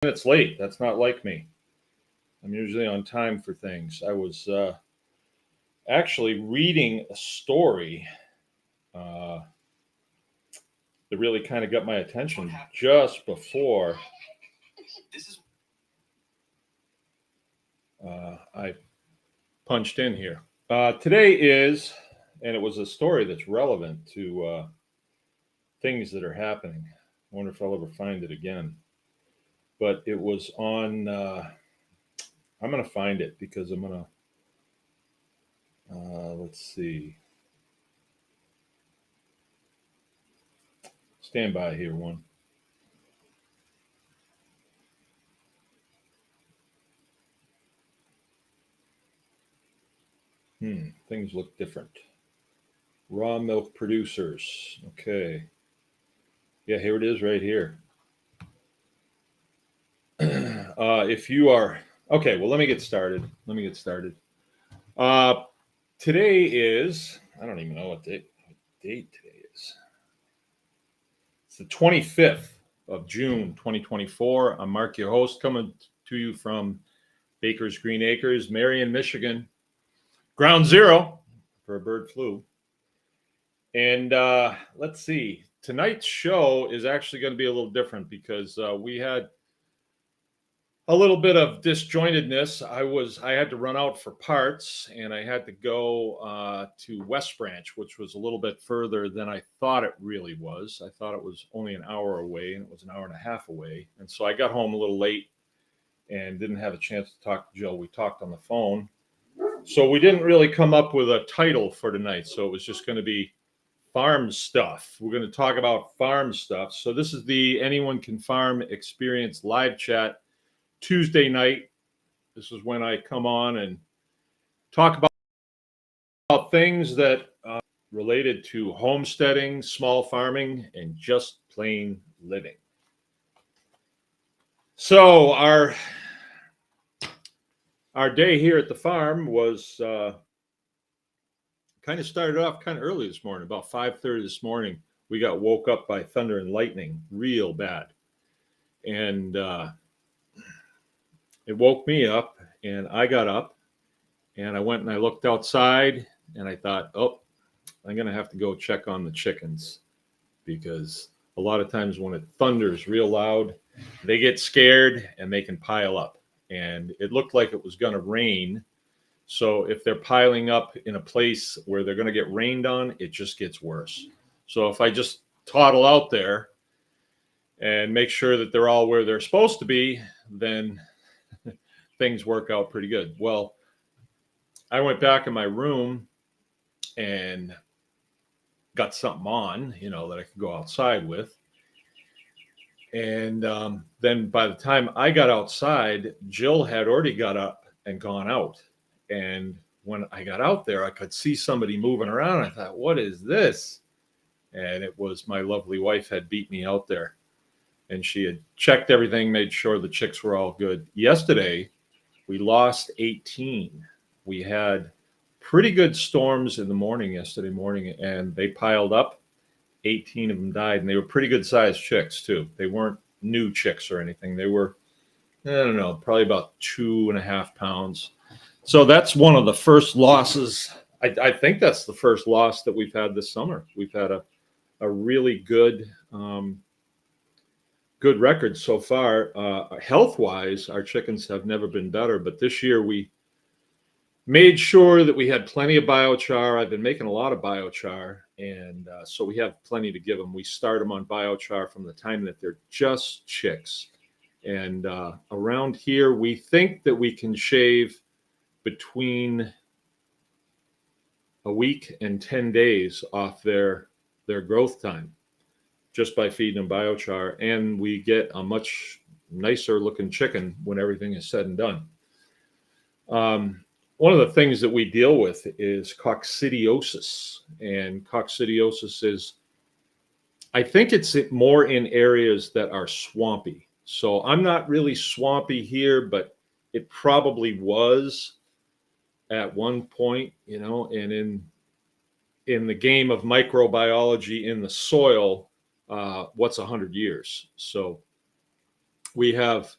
Minutes late. That's not like me. I'm usually on time for things. I was actually reading a story uh, that really kind of got my attention just before I punched in here. Today is, and it was a story that's relevant to things that are happening. I wonder if I'll ever find it again. But it was on, I'm going to find it because I'm going to, let's see. Stand by here, one. Things look different. Raw milk producers. Okay. Yeah, here it is right here. If you are, okay, well, let me get started. Today is, I don't even know what date today is. It's the 25th of June, 2024. I'm Mark, your host, coming to you from Baker's Green Acres, Marion, Michigan. Ground zero for a bird flu. And let's see. Tonight's show is actually going to be a little different because we had a little bit of disjointedness. I had to run out for parts, and I had to go to West Branch, which was a little bit further than I thought it really was. I thought it was only an hour away, and it was an hour and a half away. And so I got home a little late and didn't have a chance to talk to Jill. We talked on the phone. So we didn't really come up with a title for tonight. So it was just going to be farm stuff. We're going to talk about farm stuff. So this is the Anyone Can Farm Experience live chat Tuesday night. This is when I come on and talk about things that related to homesteading, small farming, and just plain living. So our day here at the farm was kind of started off kind of early this morning, about 5:30 this morning. We got woke up by thunder and lightning real bad. And it woke me up, and I got up, and I went and I looked outside, and I thought, oh, I'm going to have to go check on the chickens, because a lot of times when it thunders real loud, they get scared and they can pile up. And it looked like it was going to rain. So if they're piling up in a place where they're going to get rained on, it just gets worse. So if I just toddle out there and make sure that they're all where they're supposed to be, then things work out pretty good. Well, I went back in my room and got something on, that I could go outside with. And then by the time I got outside, Jill had already got up and gone out. And when I got out there, I could see somebody moving around. I thought, what is this? And it was my lovely wife had beat me out there. And she had checked everything, made sure the chicks were all good. Yesterday, we lost 18. We had pretty good storms in the morning yesterday morning, and they piled up. 18 of them died, and they were pretty good sized chicks too. They weren't new chicks or anything. They were, I don't know, probably about 2.5 pounds. So that's one of the first losses. I think that's the first loss that we've had this summer. We've had a really good record so far. Health-wise, our chickens have never been better, but this year we made sure that we had plenty of biochar. I've been making a lot of biochar, and so we have plenty to give them. We start them on biochar from the time that they're just chicks. And around here, we think that we can shave between a week and 10 days off their growth time just by feeding them biochar. And we get a much nicer looking chicken when everything is said and done. One of the things that we deal with is coccidiosis. And coccidiosis is, I think it's more in areas that are swampy. So I'm not really swampy here, but it probably was at one point, and in the game of microbiology in the soil, what's 100 years? So we have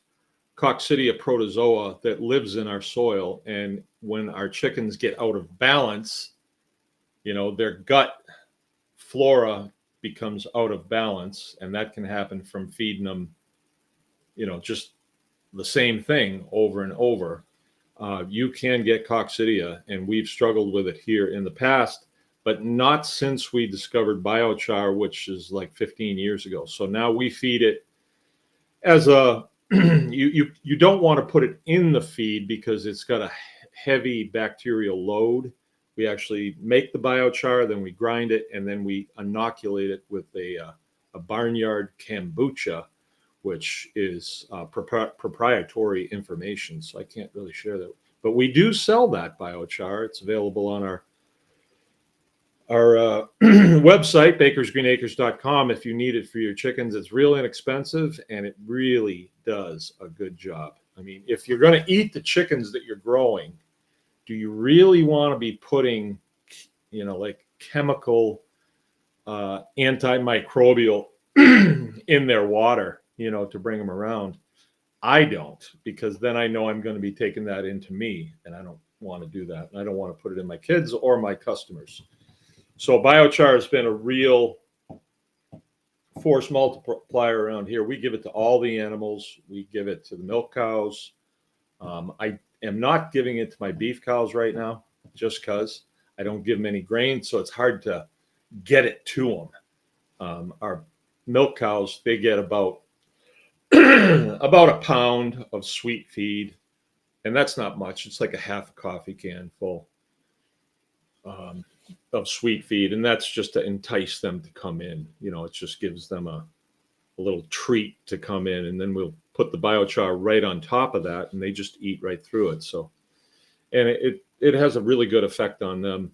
Coccidia protozoa that lives in our soil. And when our chickens get out of balance, their gut flora becomes out of balance, and that can happen from feeding them, just the same thing over and over. You can get coccidia, and we've struggled with it here in the past, but not since we discovered biochar, which is like 15 years ago. So now we feed it as a you don't want to put it in the feed because it's got a heavy bacterial load. We actually make the biochar, then we grind it, and then we inoculate it with a barnyard kombucha, which is proprietary information, so I can't really share that. But we do sell that biochar. It's available on our website, bakersgreenacres.com, if you need it for your chickens. It's real inexpensive, and it really does a good job. I mean, if you're going to eat the chickens that you're growing, do you really want to be putting, like chemical antimicrobial in their water, to bring them around? I don't, because then I know I'm going to be taking that into me, and I don't want to do that. And I don't want to put it in my kids or my customers. So biochar has been a real force multiplier around here. We give it to all the animals. We give it to the milk cows. I am not giving it to my beef cows right now, just because I don't give them any grain, so it's hard to get it to them. Our milk cows, they get about a pound of sweet feed, and that's not much. It's like a half a coffee can full of sweet feed, and that's just to entice them to come in. It just gives them a little treat to come in, and then we'll put the biochar right on top of that, and they just eat right through it. So, and it has a really good effect on them.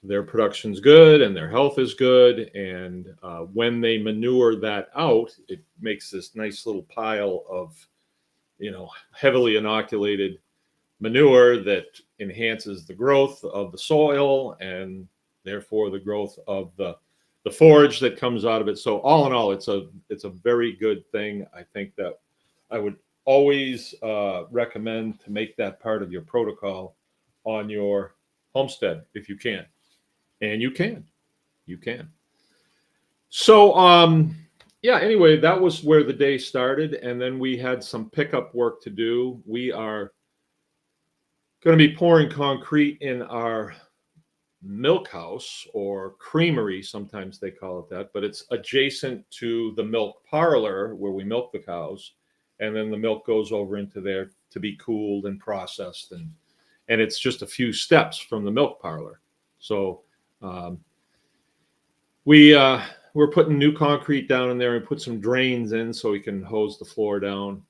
Their production's good and their health is good, and when they manure that out, it makes this nice little pile of heavily inoculated manure that enhances the growth of the soil and therefore the growth of the forage that comes out of it. So all in all, it's a very good thing. I think that I would always recommend to make that part of your protocol on your homestead if you can. And you can. So anyway, that was where the day started, and then we had some pickup work to do. We are going to be pouring concrete in our milk house, or creamery, sometimes they call it that, but it's adjacent to the milk parlor where we milk the cows, and then the milk goes over into there to be cooled and processed, and it's just a few steps from the milk parlor. So we're putting new concrete down in there and put some drains in so we can hose the floor down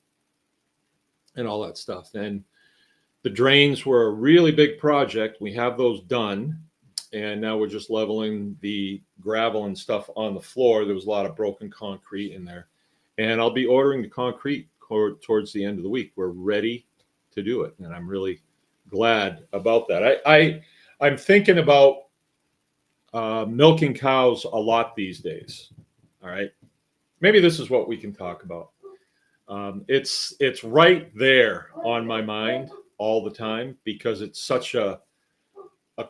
and all that stuff. And the drains were a really big project. We have those done, and now we're just leveling the gravel and stuff on the floor. There was a lot of broken concrete in there, and I'll be ordering the concrete towards the end of the week. We're ready to do it, and I'm really glad about that. I'm thinking about milking cows a lot these days. All right, maybe this is what we can talk about. It's right there on my mind all the time because it's such a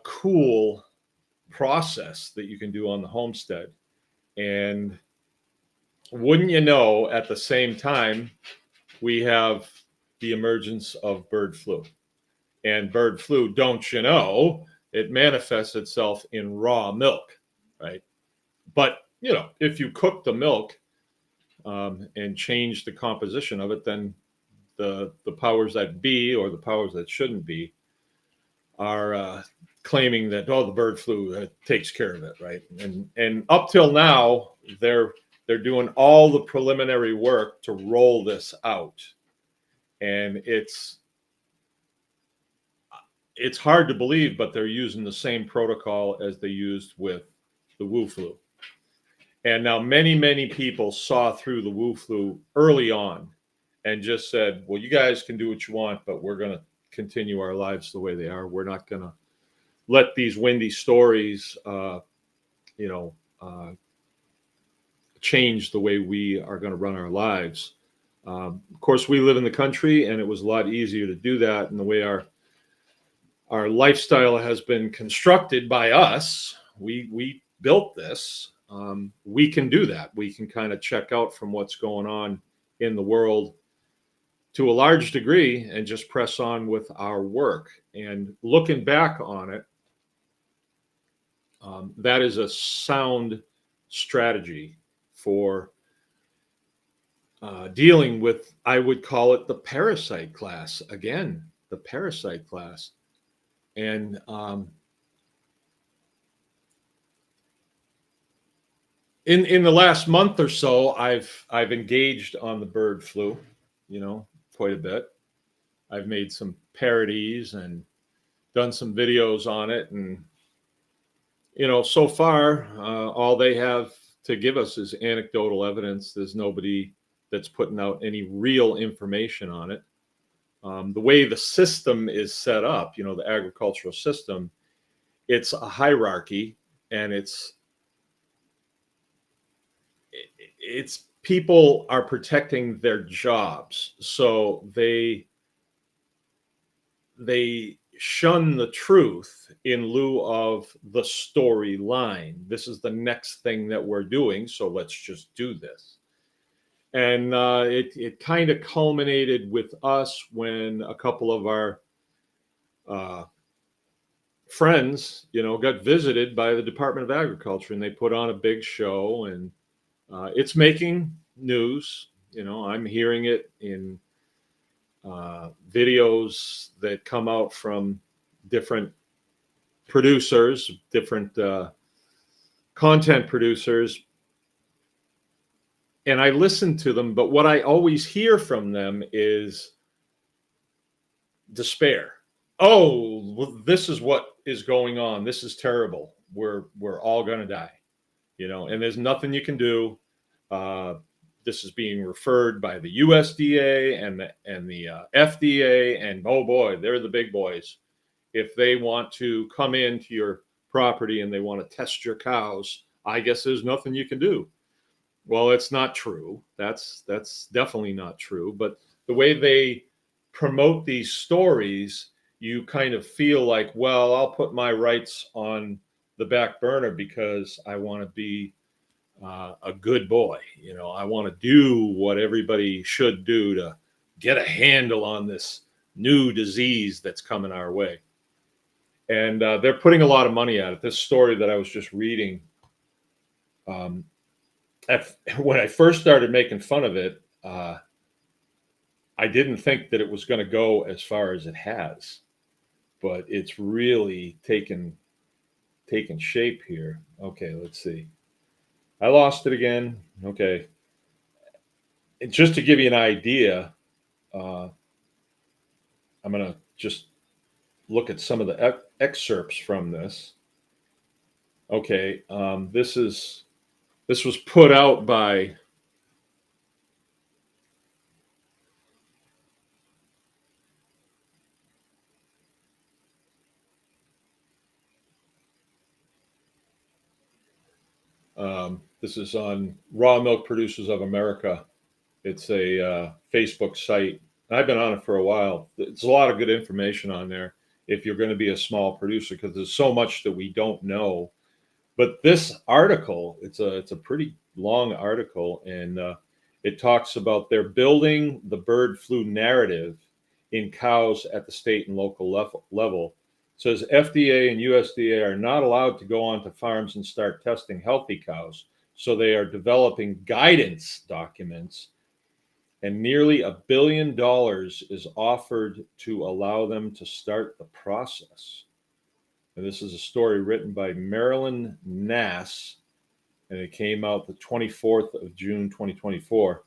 cool process that you can do on the homestead. And wouldn't you know, at the same time, we have the emergence of bird flu. And bird flu, don't you know, it manifests itself in raw milk, right? But, if you cook the milk and change the composition of it, then the powers that be, or the powers that shouldn't be, are claiming that, the bird flu takes care of it, right? And up till now, they're doing all the preliminary work to roll this out, and it's hard to believe, but they're using the same protocol as they used with the Wu flu. And now many people saw through the Wu flu early on and just said, well, you guys can do what you want, but we're going to continue our lives the way they are. We're not going to let these windy stories, change the way we are going to run our lives. Of course, we live in the country, and it was a lot easier to do that. And the way our lifestyle has been constructed by us, we built this. We can do that. We can kind of check out from what's going on in the world to a large degree and just press on with our work. And looking back on it, that is a sound strategy for dealing with, I would call it the parasite class. Again, the parasite class. And in the last month or so, I've engaged on the bird flu, quite a bit. I've made some parodies and done some videos on it, and so far, all they have to give us is anecdotal evidence. There's nobody that's putting out any real information on it. The way the system is set up, the agricultural system, it's a hierarchy, and it's people are protecting their jobs, so they shun the truth in lieu of the storyline. This is the next thing that we're doing, so let's just do this. And it kind of culminated with us when a couple of our friends, got visited by the Department of Agriculture, and they put on a big show, and it's making news. I'm hearing it in videos that come out from different producers, different content producers, and I listen to them. But what I always hear from them is despair. Oh, well, this is what is going on. This is terrible. We're all going to die, and there's nothing you can do. This is being referred by the USDA and the FDA, and oh boy, they're the big boys. If they want to come into your property and they want to test your cows, I guess there's nothing you can do. Well, it's not true. That's definitely not true. But the way they promote these stories, you kind of feel like, well, I'll put my rights on the back burner because I want to be a good boy. I want to do what everybody should do to get a handle on this new disease that's coming our way. And they're putting a lot of money at it. This story that I was just reading, when I first started making fun of it, I didn't think that it was going to go as far as it has, but it's really taken shape here. Okay, let's see. I lost it again. Okay. And just to give you an idea, I'm going to just look at some of the excerpts from this. Okay. This was put out by this is on Raw Milk Producers of America. It's a Facebook site. I've been on it for a while. There's a lot of good information on there if you're going to be a small producer, because there's so much that we don't know. But this article, it's a pretty long article, and it talks about they're building the bird flu narrative in cows at the state and local level. It says FDA and USDA are not allowed to go onto farms and start testing healthy cows, so they are developing guidance documents, and nearly $1 billion is offered to allow them to start the process. And this is a story written by Marilyn Nass, and it came out the 24th of June, 2024.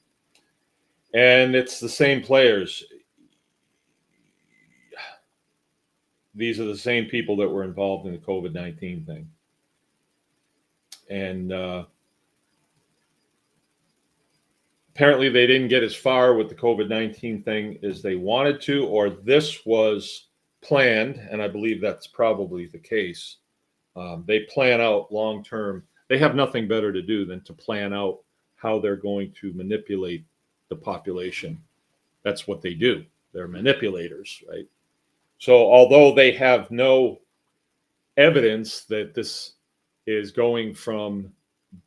And it's the same players. These are the same people that were involved in the COVID-19 thing. And apparently they didn't get as far with the COVID-19 thing as they wanted to, or this was planned, and I believe that's probably the case. They plan out long-term. They have nothing better to do than to plan out how they're going to manipulate the population. That's what they do. They're manipulators, right? So although they have no evidence that this is going from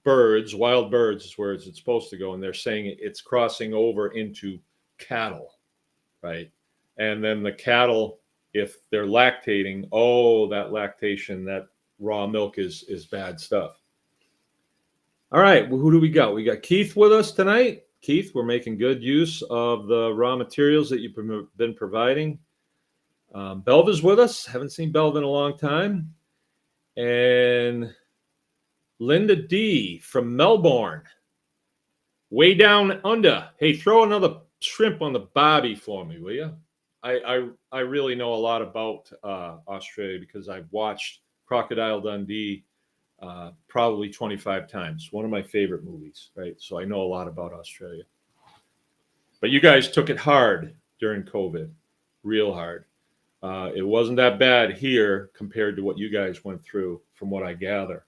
birds, wild birds is where it's supposed to go, and they're saying it's crossing over into cattle, right? And then the cattle, if they're lactating, oh, that lactation, that raw milk is bad stuff. All right, well, who do we got? We got Keith with us tonight. Keith, we're making good use of the raw materials that you've been providing. Belva's with us. Haven't seen Belva in a long time. And Linda D from Melbourne, way down under. Hey, throw another shrimp on the barbie for me, will you? I really know a lot about Australia because I've watched Crocodile Dundee probably 25 times. One of my favorite movies, right? So I know a lot about Australia. But you guys took it hard during COVID, real hard. It wasn't that bad here compared to what you guys went through, from what I gather.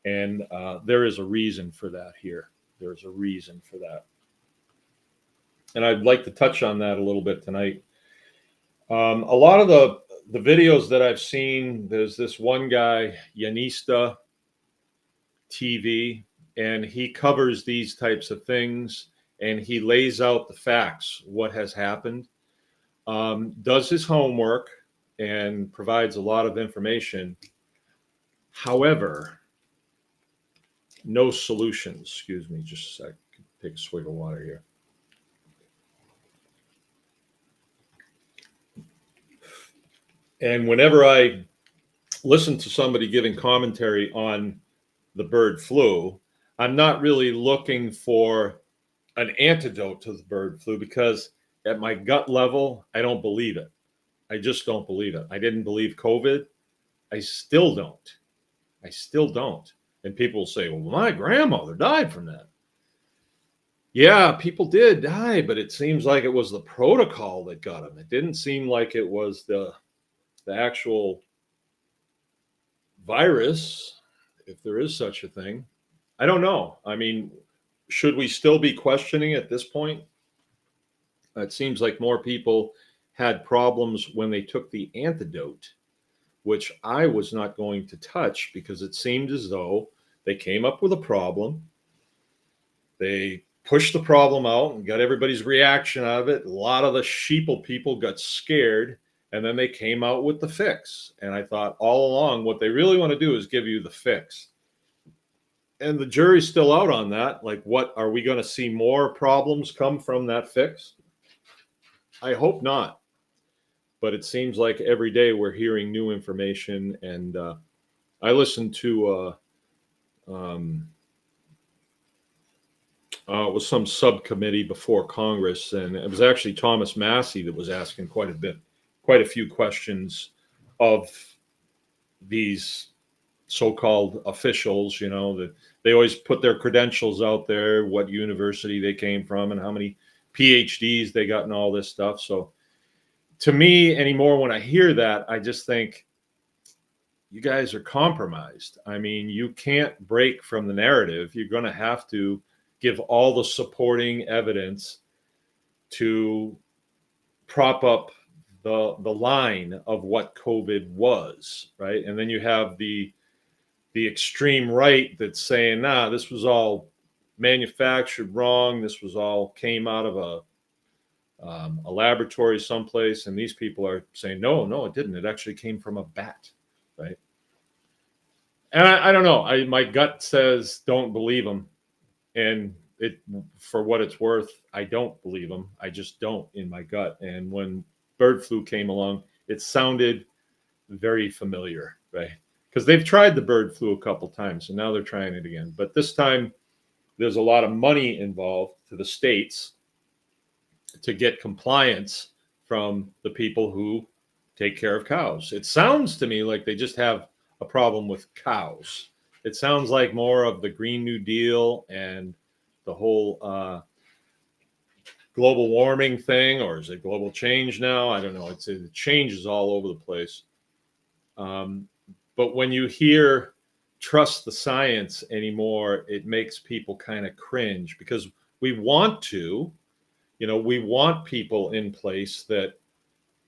And there is a reason for that here. There's a reason for that. And I'd like to touch on that a little bit tonight. A lot of the videos that I've seen, there's this one guy, Yanista TV, and he covers these types of things, and he lays out the facts, what has happened, does his homework, and provides a lot of information. However, no solutions. Excuse me, just a sec. Take a swig of water here. And whenever I listen to somebody giving commentary on the bird flu, I'm not really looking for an antidote to the bird flu, because at my gut level, I don't believe it. I just don't believe it. I didn't believe COVID. I still don't. I still don't. And people will say, well, my grandmother died from that. Yeah, people did die, but it seems like it was the protocol that got them. It didn't seem like it was the actual virus, if there is such a thing. I don't know. I mean, should we still be questioning at this point? It seems like more people had problems when they took the antidote, which I was not going to touch, because it seemed as though they came up with a problem. They pushed the problem out and got everybody's reaction out of it. A lot of the sheeple people got scared, and then they came out with the fix. And I thought all along, what they really want to do is give you the fix. And the jury's still out on that. Like, what are we going to see more problems come from that fix? I hope not. But it seems like every day we're hearing new information. And I listened to it was some subcommittee before Congress, and it was actually Thomas Massey that was asking quite a few questions of these so-called officials. You know, that they always put their credentials out there, what university they came from, and how many PhDs they got, and all this stuff. So to me anymore, when I hear that, I just think, you guys are compromised. I mean, you can't break from the narrative. You're going to have to give all the supporting evidence to prop up the line of what COVID was, right? And then you have the extreme right that's saying, nah, this was all manufactured wrong. This was all came out of a laboratory someplace. And these people are saying, no, it didn't. It actually came from a bat, right? And I don't know. My gut says don't believe them. And for what it's worth, I don't believe them. I just don't, in my gut. And when bird flu came along, it sounded very familiar, right? Because they've tried the bird flu a couple times, and now they're trying it again. But this time, there's a lot of money involved to the states to get compliance from the people who take care of cows. It sounds to me like they just have a problem with cows. It sounds like more of the Green New Deal and the whole global warming thing, or is it global change now? I don't know. It changes all over the place. But when you hear trust the science anymore, it makes people kind of cringe, because we want to, We want people in place that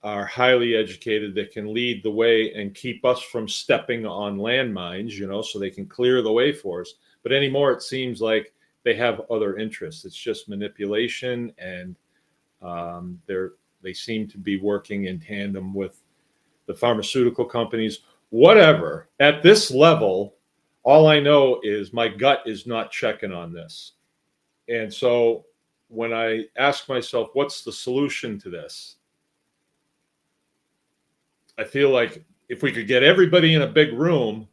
are highly educated, that can lead the way and keep us from stepping on landmines, so they can clear the way for us. But anymore, it seems like they have other interests. It's just manipulation, and they seem to be working in tandem with the pharmaceutical companies. Whatever. At this level, all I know is my gut is not checking on this. And so when I ask myself, what's the solution to this? I feel like if we could get everybody in a big room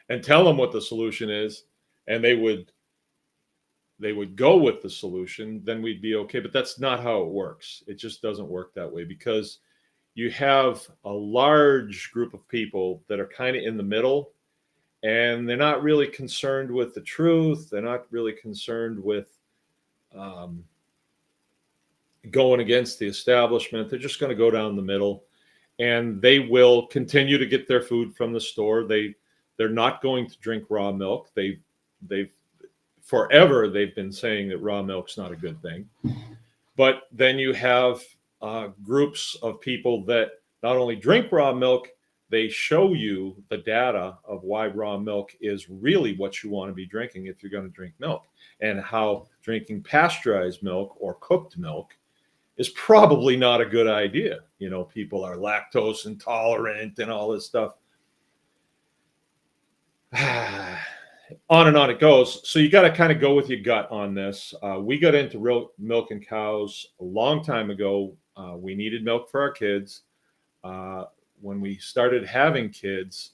and tell them what the solution is, and they would go with the solution, then we'd be okay. But that's not how it works. It just doesn't work that way, because you have a large group of people that are kind of in the middle, and they're not really concerned with the truth. They're not really concerned with going against the establishment. They're just going to go down the middle, and they will continue to get their food from the store. They're not going to drink raw milk. They've forever they've been saying that raw milk's not a good thing. But then you have groups of people that not only drink raw milk, they show you the data of why raw milk is really what you want to be drinking if you're going to drink milk, and how drinking pasteurized milk or cooked milk is probably not a good idea. People are lactose intolerant and all this stuff. On and on it goes. So you got to kind of go with your gut on this. We got into real milk and cows a long time ago. We needed milk for our kids. When we started having kids,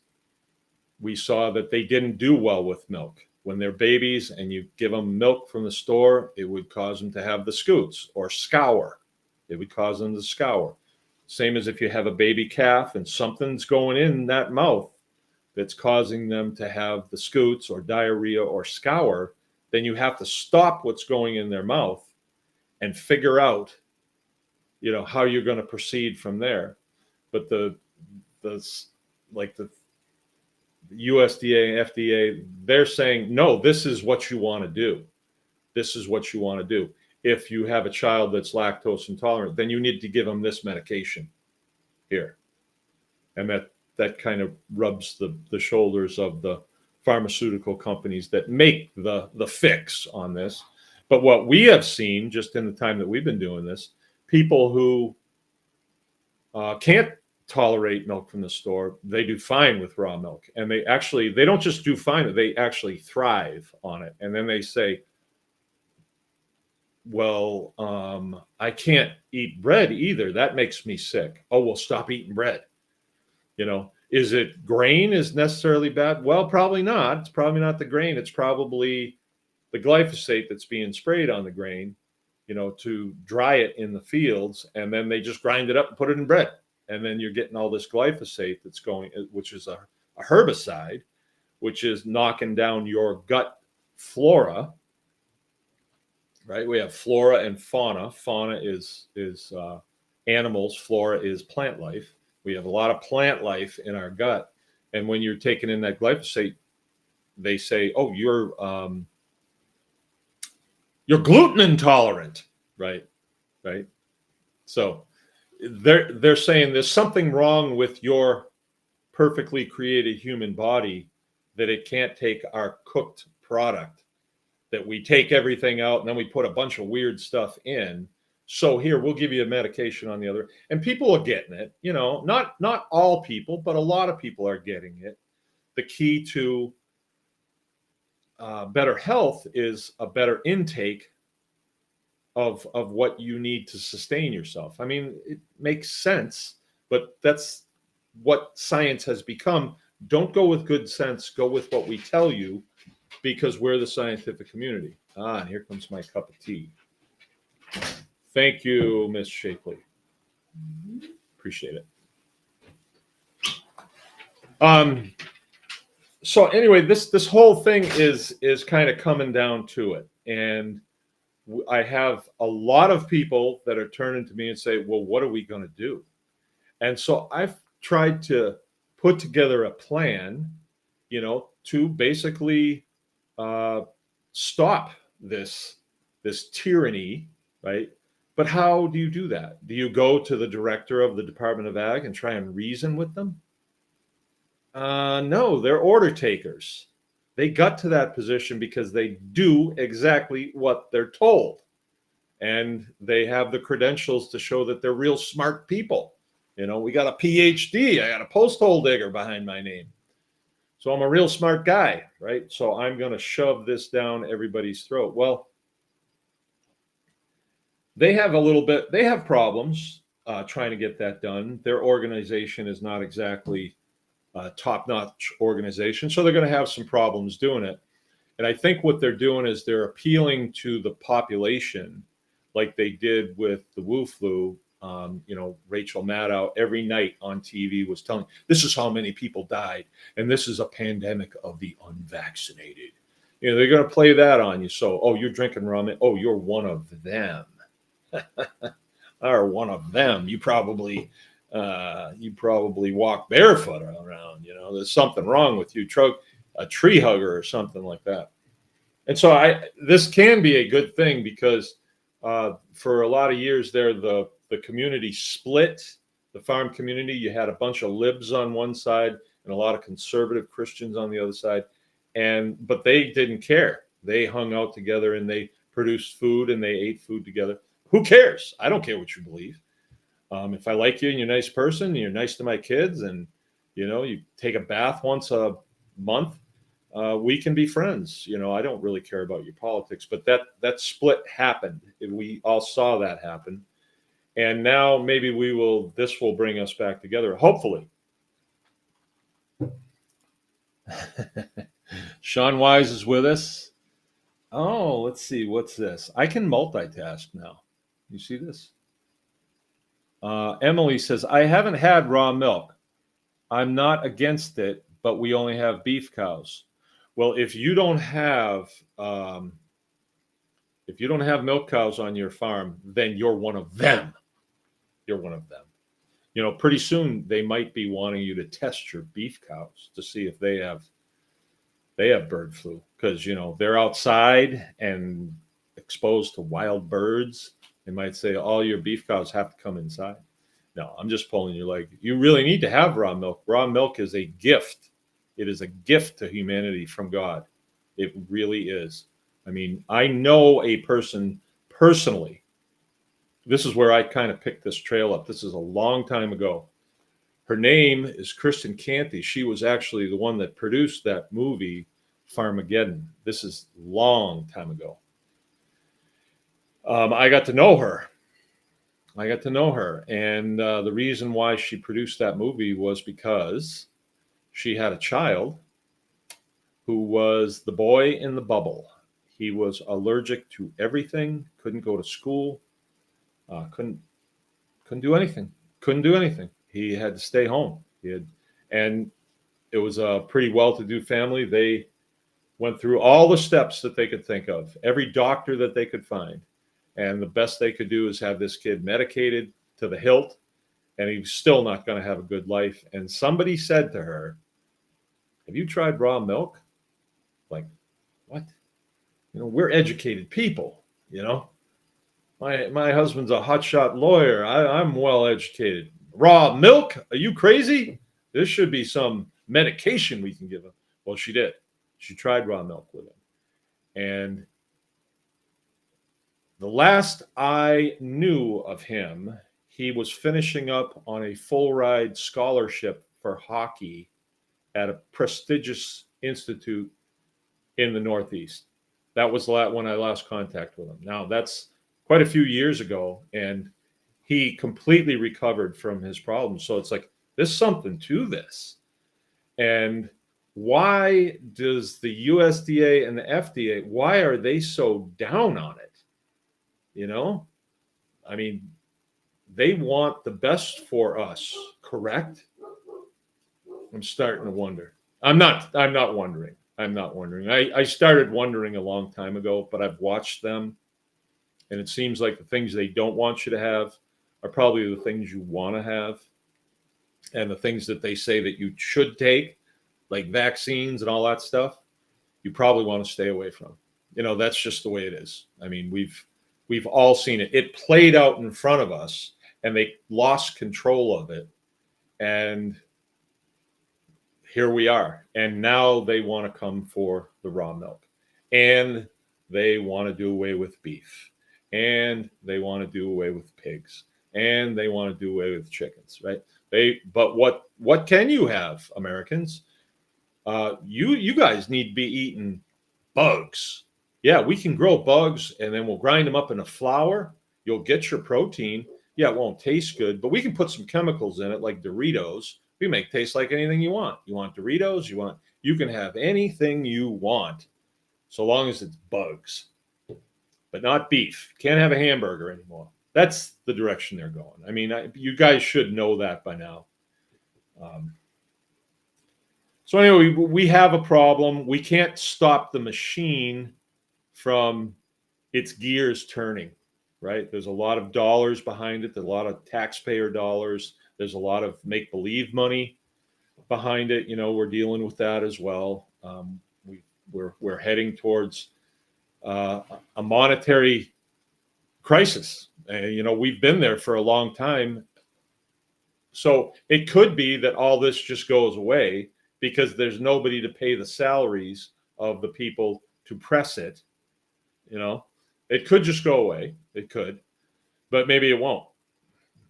we saw that they didn't do well with milk. When they're babies and you give them milk from the store, it would cause them to have the scoots or scour. It would cause them to scour. Same as if you have a baby calf and something's going in that mouth that's causing them to have the scoots or diarrhea or scour, then you have to stop what's going in their mouth and figure out, how you're going to proceed from there. But the USDA and FDA, they're saying, no, this is what you want to do. This is what you want to do. If you have a child that's lactose intolerant, then you need to give them this medication here. And that kind of rubs the shoulders of the pharmaceutical companies that make the fix on this. But what we have seen just in the time that we've been doing this, people who can't tolerate milk from the store, they do fine with raw milk. And they don't just do fine, they actually thrive on it. And then they say, well, I can't eat bread either. That makes me sick. Oh, well, stop eating bread. Is it grain is necessarily bad? Well, probably not. It's probably not the grain. It's probably the glyphosate that's being sprayed on the grain, to dry it in the fields. And then they just grind it up and put it in bread. And then you're getting all this glyphosate that's going, which is a herbicide, which is knocking down your gut flora. Right? We have flora and fauna. Fauna is animals. Flora is plant life. We have a lot of plant life in our gut. And when you're taking in that glyphosate, they say, oh, you're gluten intolerant. Right. So they're saying there's something wrong with your perfectly created human body, that it can't take our cooked product, that we take everything out and then we put a bunch of weird stuff in. So here, we'll give you a medication on the other. And people are getting it, not all people, but a lot of people are getting it. The key to better health is a better intake of what you need to sustain yourself. I mean, it makes sense, but that's what science has become. Don't go with good sense. Go with what we tell you, because we're the scientific community. And here comes my cup of tea. Thank you, Miss Shapley. Appreciate it. So anyway, this whole thing is kind of coming down to it. And I have a lot of people that are turning to me and say, well, what are we going to do? And so I've tried to put together a plan, to basically stop this tyranny, right? But how do you do that? Do you go to the director of the Department of Ag and try and reason with them? No, they're order takers. They got to that position because they do exactly what they're told. And they have the credentials to show that they're real smart people. We got a PhD. I got a post hole digger behind my name. So I'm a real smart guy, right? So I'm going to shove this down everybody's throat. Well, they have problems trying to get that done. Their organization is not exactly a top-notch organization, so they're going to have some problems doing it. And I think what they're doing is they're appealing to the population, like they did with the Wu flu. Rachel Maddow every night on TV was telling, this is how many people died, and this is a pandemic of the unvaccinated. They're going to play that on you. So, oh, you're drinking rum. Oh, you're one of them. Or one of them. You probably walk barefoot around. There's something wrong with you. A tree hugger or something like that. And so this can be a good thing because for a lot of years there, the community split, the farm community. You had a bunch of libs on one side and a lot of conservative Christians on the other side. But they didn't care. They hung out together and they produced food and they ate food together. Who cares? I don't care what you believe. If I like you and you're a nice person and you're nice to my kids and, you take a bath once a month, we can be friends. I don't really care about your politics, but that split happened. We all saw that happen. And now maybe this will bring us back together, hopefully. Sean Wise is with us. Oh, let's see. What's this? I can multitask now. You see this? Emily says, I haven't had raw milk. I'm not against it, but we only have beef cows. Well, if you don't have milk cows on your farm, then you're one of them. You're one of them. Pretty soon they might be wanting you to test your beef cows to see if they have bird flu because they're outside and exposed to wild birds. They might say all your beef cows have to come inside. No, I'm just pulling your leg. You really need to have raw milk. Raw milk is a gift. It is a gift to humanity from God. It really is. I mean, I know a person personally. This is where I kind of picked this trail up. This is a long time ago. Her name is Kristen Canty. She was actually the one that produced that movie, Farmageddon. This is a long time ago. I got to know her. And the reason why she produced that movie was because she had a child who was the boy in the bubble. He was allergic to everything, couldn't go to school, couldn't do anything. He had to stay home. And it was a pretty well-to-do family. They went through all the steps that they could think of, every doctor that they could find. And the best they could do is have this kid medicated to the hilt, and he was still not going to have a good life. And somebody said to her, have you tried raw milk? Like, what? We're educated people, My husband's a hotshot lawyer. I'm well educated. Raw milk? Are you crazy? This should be some medication we can give him. Well, she did. She tried raw milk with him. And the last I knew of him, he was finishing up on a full ride scholarship for hockey at a prestigious institute in the Northeast. That was when I lost contact with him. Now, that's quite a few years ago, and he completely recovered from his problems. So it's like, there's something to this. And why does the USDA and the FDA, why are they so down on it? I mean, they want the best for us, correct? I'm starting to wonder. I'm not wondering. I started wondering a long time ago, but I've watched them, and it seems like the things they don't want you to have are probably the things you want to have. And the things that they say that you should take, like vaccines and all that stuff, you probably want to stay away from. That's just the way it is. I mean, We've all seen it. It played out in front of us, and they lost control of it. And here we are. And now they want to come for the raw milk. And they want to do away with beef. And they want to do away with pigs. And they want to do away with chickens, right? But what can you have, Americans? You guys need to be eating bugs. Yeah, we can grow bugs, and then we'll grind them up in a flour. You'll get your protein. Yeah, it won't taste good, but we can put some chemicals in it, like Doritos. We make it taste like anything you want. You want Doritos? You can have anything you want, so long as it's bugs, but not beef. Can't have a hamburger anymore. That's the direction they're going. I mean, you guys should know that by now. So anyway, we have a problem. We can't stop the machine from its gears turning, right? There's a lot of dollars behind it. There's a lot of taxpayer dollars. There's a lot of make-believe money behind it. We're dealing with that as well. We're heading towards a monetary crisis. We've been there for a long time. So it could be that all this just goes away because there's nobody to pay the salaries of the people to press it. It could just go away. It could, but maybe it won't.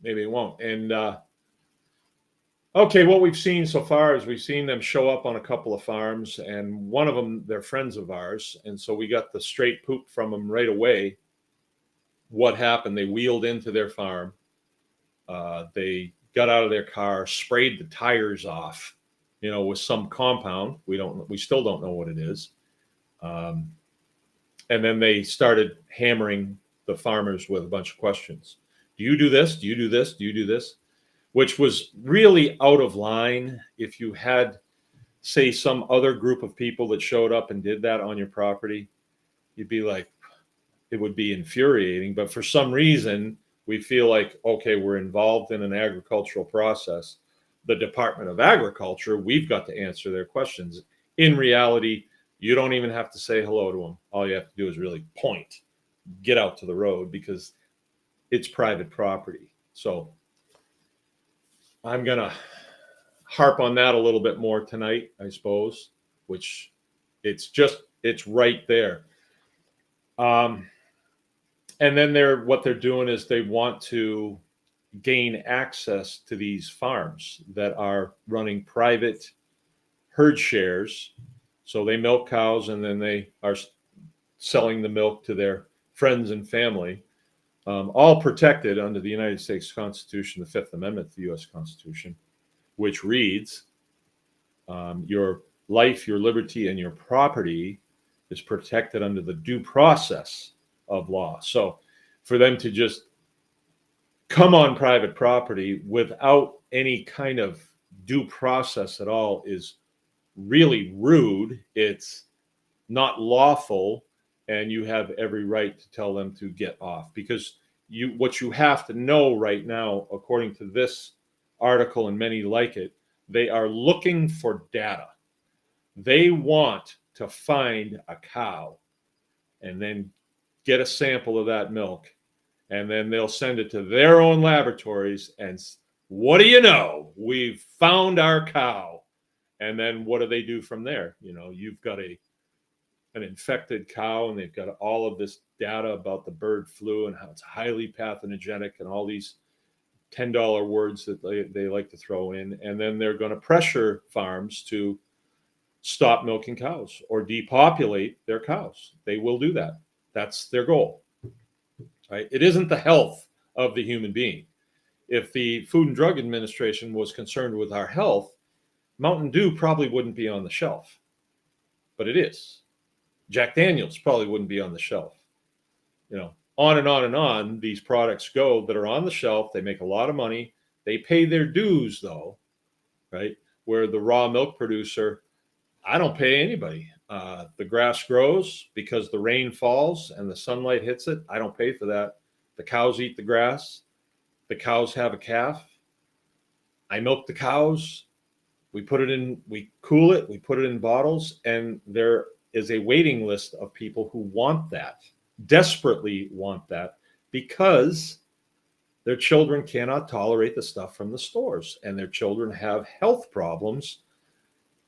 And okay, what we've seen so far is we've seen them show up on a couple of farms, and one of them, they're friends of ours. And so we got the straight poop from them right away. What happened? They wheeled into their farm. They got out of their car, sprayed the tires off, with some compound. We still don't know what it is. And then they started hammering the farmers with a bunch of questions. Do you do this? Do you do this? Do you do this? Which was really out of line. If you had, say, some other group of people that showed up and did that on your property, you'd be like, it would be infuriating. But for some reason, we feel like, okay, we're involved in an agricultural process. The Department of Agriculture, we've got to answer their questions. In reality, you don't even have to say hello to them. All you have to do is really point, get out to the road, because it's private property. So I'm going to harp on that a little bit more tonight, I suppose, which it's right there. And then what they're doing is they want to gain access to these farms that are running private herd shares. So they milk cows, and then they are selling the milk to their friends and family, all protected under the United States Constitution, the Fifth Amendment to the U.S. Constitution, which reads, your life, your liberty, and your property is protected under the due process of law. So for them to just come on private property without any kind of due process at all is really rude. It's not lawful, and you have every right to tell them to get off, because what you have to know right now, according to this article and many like it, they are looking for data. They want to find a cow and then get a sample of that milk, and then they'll send it to their own laboratories, and what do you know? We've found our cow. And then what do they do from there? You've got an infected cow, and they've got all of this data about the bird flu and how it's highly pathogenic and all these $10 words that they like to throw in. And then they're going to pressure farms to stop milking cows or depopulate their cows. They will do that. That's their goal. Right? It isn't the health of the human being. If the Food and Drug Administration was concerned with our health, Mountain Dew probably wouldn't be on the shelf, but it is. Jack Daniels probably wouldn't be on the shelf. On and on and on, these products go that are on the shelf. They make a lot of money. They pay their dues, though, right? Where the raw milk producer, I don't pay anybody. The grass grows because the rain falls and the sunlight hits it. I don't pay for that. The cows eat the grass. The cows have a calf. I milk the cows. We cool it, we put it in bottles, and there is a waiting list of people who want that. desperately want that because their children cannot tolerate the stuff from the stores, and their children have health problems.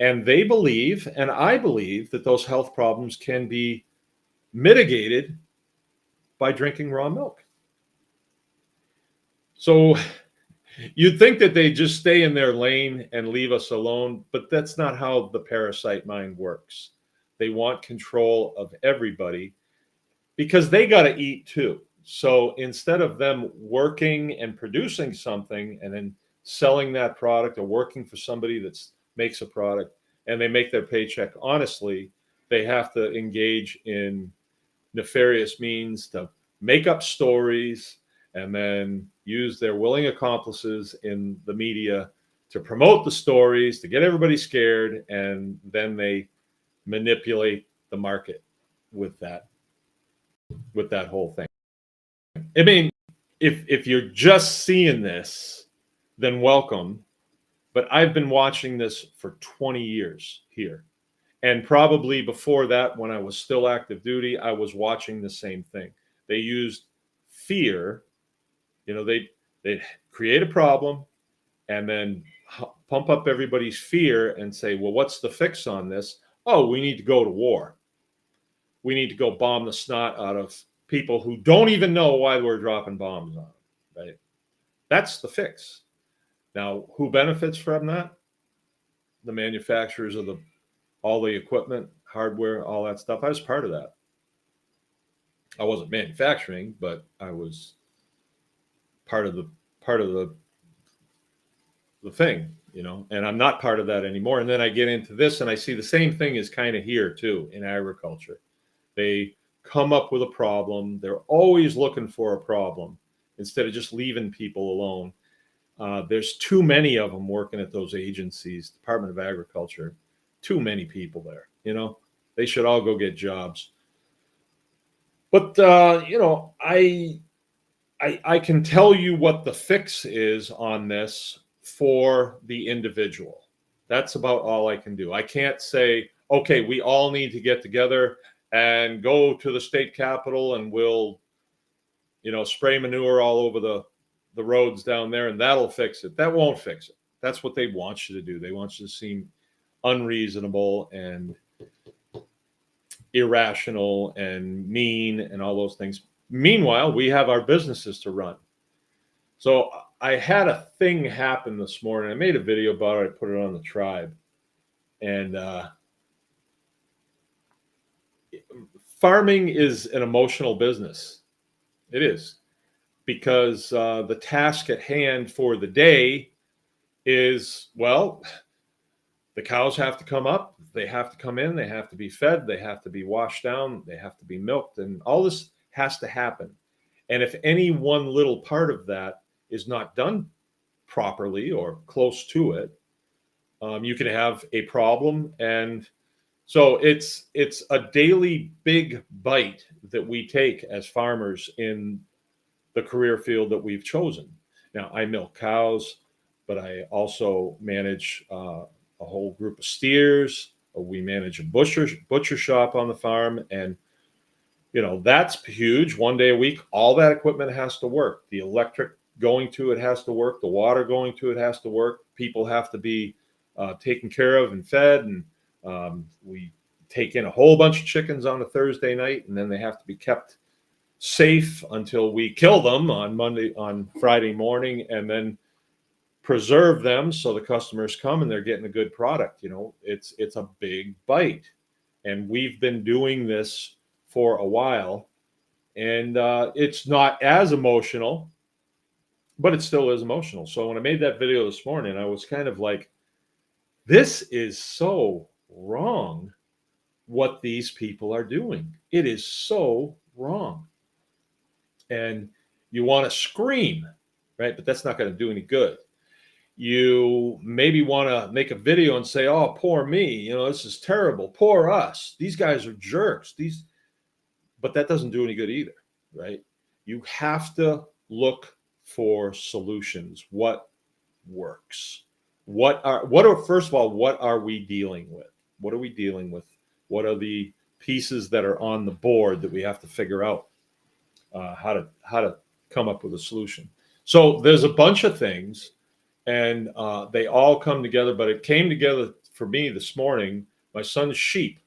And they believe, and I believe, that those health problems can be mitigated by drinking raw milk. So you'd think that they just stay in their lane and leave us alone, but that's not how the parasite mind works. They want control of everybody because they got to eat too. So instead of them working and producing something and then selling that product or working for somebody that makes a product and they make their paycheck honestly, they have to engage in nefarious means to make up stories and then use their willing accomplices in the media to promote the stories, to get everybody scared, and then they manipulate the market with that whole thing. I mean, if you're just seeing this, then welcome. But I've been watching this for 20 years here. And probably before that, when I was still active duty, I was watching the same thing. They used fear. They'd create a problem and then pump up everybody's fear and say, well, what's the fix on this? Oh, we need to go to war. We need to go bomb the snot out of people who don't even know why we're dropping bombs on them, right? That's the fix. Now, who benefits from that? The manufacturers of all the equipment, hardware, all that stuff. I was part of that. I wasn't manufacturing, but I was part of the thing, and I'm not part of that anymore. And then I get into this and I see the same thing is kind of here too in agriculture. They come up with a problem. They're always looking for a problem instead of just leaving people alone. There's too many of them working at those agencies, Department of Agriculture, too many people there, they should all go get jobs. But, I can tell you what the fix is on this for the individual. That's about all I can do. I can't say, okay, we all need to get together and go to the state capitol and we'll, spray manure all over the roads down there and that'll fix it. That won't fix it. That's what they want you to do. They want you to seem unreasonable and irrational and mean and all those things. Meanwhile, we have our businesses to run. So I had a thing happen this morning. I made a video about it. I put it on the tribe. And farming is an emotional business. It is. Because the task at hand for the day is, well, the cows have to come up. They have to come in. They have to be fed. They have to be washed down. They have to be milked. And all this has to happen. And if any one little part of that is not done properly or close to it, you can have a problem. And so it's a daily big bite that we take as farmers in the career field that we've chosen. Now, I milk cows, but I also manage a whole group of steers. We manage a butcher shop on the farm, and that's huge. One day a week, all that equipment has to work. The electric going to it has to work. The water going to it has to work. People have to be taken care of and fed. And we take in a whole bunch of chickens on a Thursday night, and then they have to be kept safe until we kill them on Friday morning, and then preserve them so the customers come and they're getting a good product. It's a big bite, and we've been doing this for a while, and it's not as emotional, but it still is emotional. So when I made that video this morning, I was kind of like, this is so wrong what these people are doing. It is so wrong. And you want to scream, right? But that's not going to do any good. You maybe want to make a video and say, oh, poor me, this is terrible. Poor us. These guys are jerks. But that doesn't do any good either, right? You have to look for solutions. What works? First of all, what are we dealing with? What are we dealing with? What are the pieces that are on the board that we have to figure out how to come up with a solution. So there's a bunch of things, and they all come together. But it came together for me this morning. My son's sheep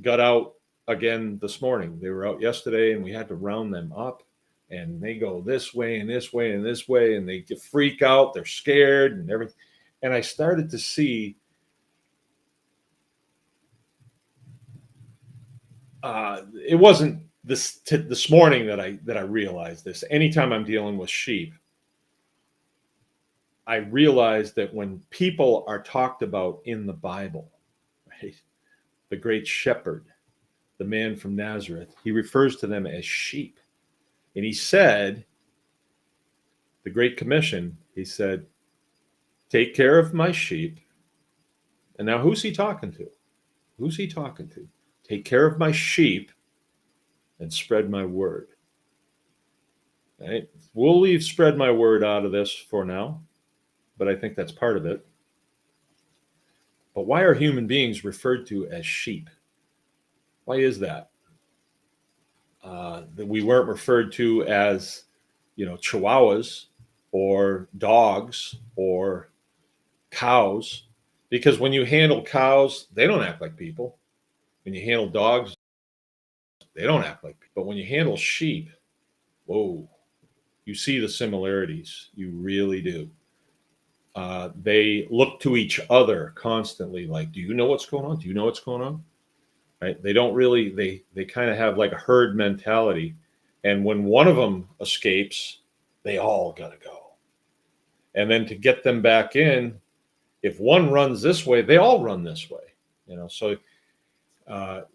got out again this morning. They were out yesterday, and we had to round them up. And they go this way and this way and this way, and they get freak out. They're scared and everything. And I started to see it wasn't this morning that I realized this. Anytime I'm dealing with sheep, I realize that when people are talked about in the Bible, right, the great shepherd, the man from Nazareth, he refers to them as sheep. And he said, the Great Commission, he said, take care of my sheep. And now who's he talking to? Who's he talking to? Take care of my sheep and spread my word. Right? We'll leave spread my word out of this for now, but I think that's part of it. But why are human beings referred to as sheep? Why is that? That we weren't referred to as, chihuahuas or dogs or cows, because when you handle cows, they don't act like people. When you handle dogs, they don't act like people. But when you handle sheep, whoa, you see the similarities. You really do. They look to each other constantly like, do you know what's going on? Do you know what's going on? Right? They don't really, they kind of have like a herd mentality. And when one of them escapes, they all got to go. And then to get them back in, if one runs this way, they all run this way. So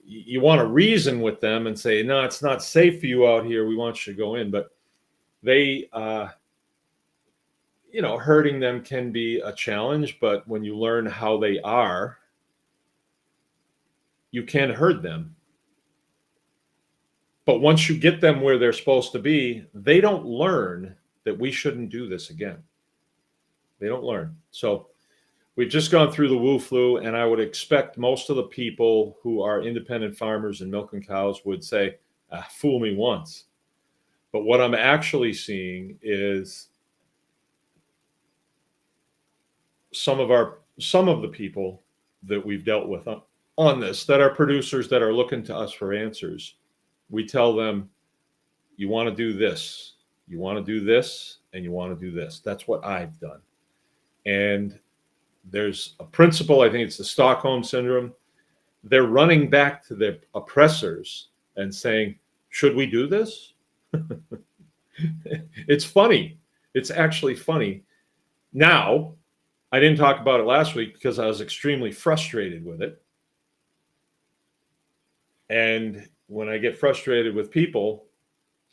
you want to reason with them and say, no, it's not safe for you out here. We want you to go in. But they, herding them can be a challenge. But when you learn how they are, you can herd them. But once you get them where they're supposed to be, they don't learn that we shouldn't do this again. They don't learn. So we've just gone through the Wu flu, and I would expect most of the people who are independent farmers and milking cows would say, fool me once. But what I'm actually seeing is some of the people that we've dealt with on this, that are producers that are looking to us for answers. We tell them, you want to do this, you want to do this, and you want to do this. That's what I've done. And there's a principle, I think it's the Stockholm syndrome. They're running back to their oppressors and saying, should we do this? It's funny. It's actually funny. Now, I didn't talk about it last week because I was extremely frustrated with it. And when I get frustrated with people,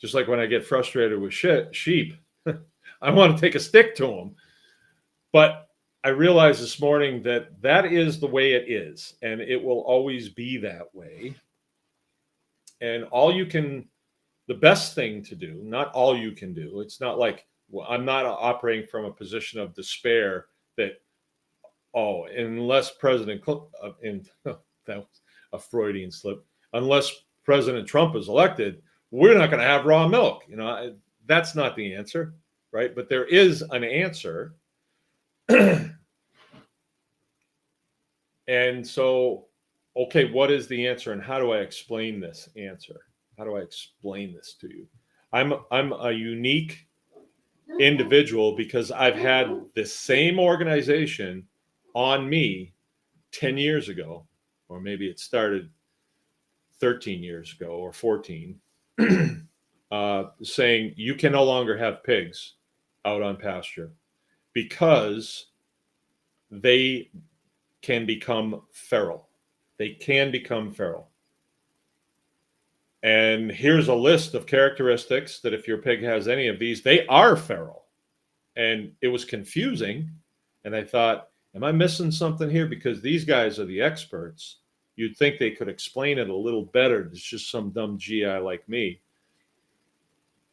just like when I get frustrated with sheep, I want to take a stick to them. But I realized this morning that is the way it is, and it will always be that way. And the best thing to do, not all you can do, it's not like, well, I'm not operating from a position of despair that, unless President that was a Freudian slip, unless President Trump is elected, we're not going to have raw milk. That's not the answer, right? But there is an answer. And so, okay, what is the answer, and how do I explain this answer? How do I explain this to you? I'm a unique individual because I've had this same organization on me 10 years ago, or maybe it started 13 years ago or 14, saying you can no longer have pigs out on pasture because they can become feral. They can become feral. And here's a list of characteristics that if your pig has any of these, they are feral. And it was confusing. And I thought, am I missing something here? Because these guys are the experts. You'd think they could explain it a little better. It's just some dumb GI like me.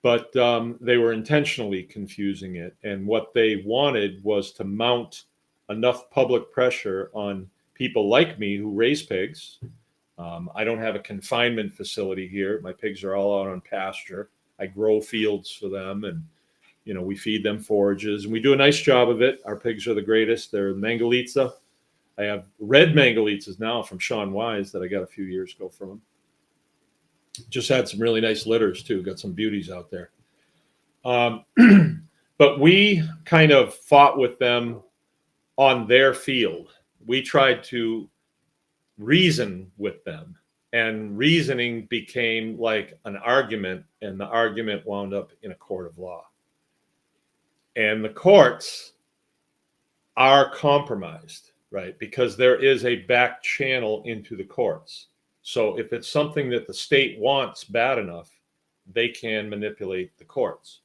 But they were intentionally confusing it. And what they wanted was to mount enough public pressure on people like me who raise pigs, I don't have a confinement facility here. My pigs are all out on pasture. I grow fields for them, and we feed them forages, and we do a nice job of it. Our pigs are the greatest. They're Mangalitsa. I have red Mangalitsas now from Sean Wise that I got a few years ago from him. Just had some really nice litters too. Got some beauties out there. But we kind of fought with them on their field. We tried to reason with them, and reasoning became like an argument, and the argument wound up in a court of law. And the courts are compromised, right? Because there is a back channel into the courts. So if it's something that the state wants bad enough, they can manipulate the courts.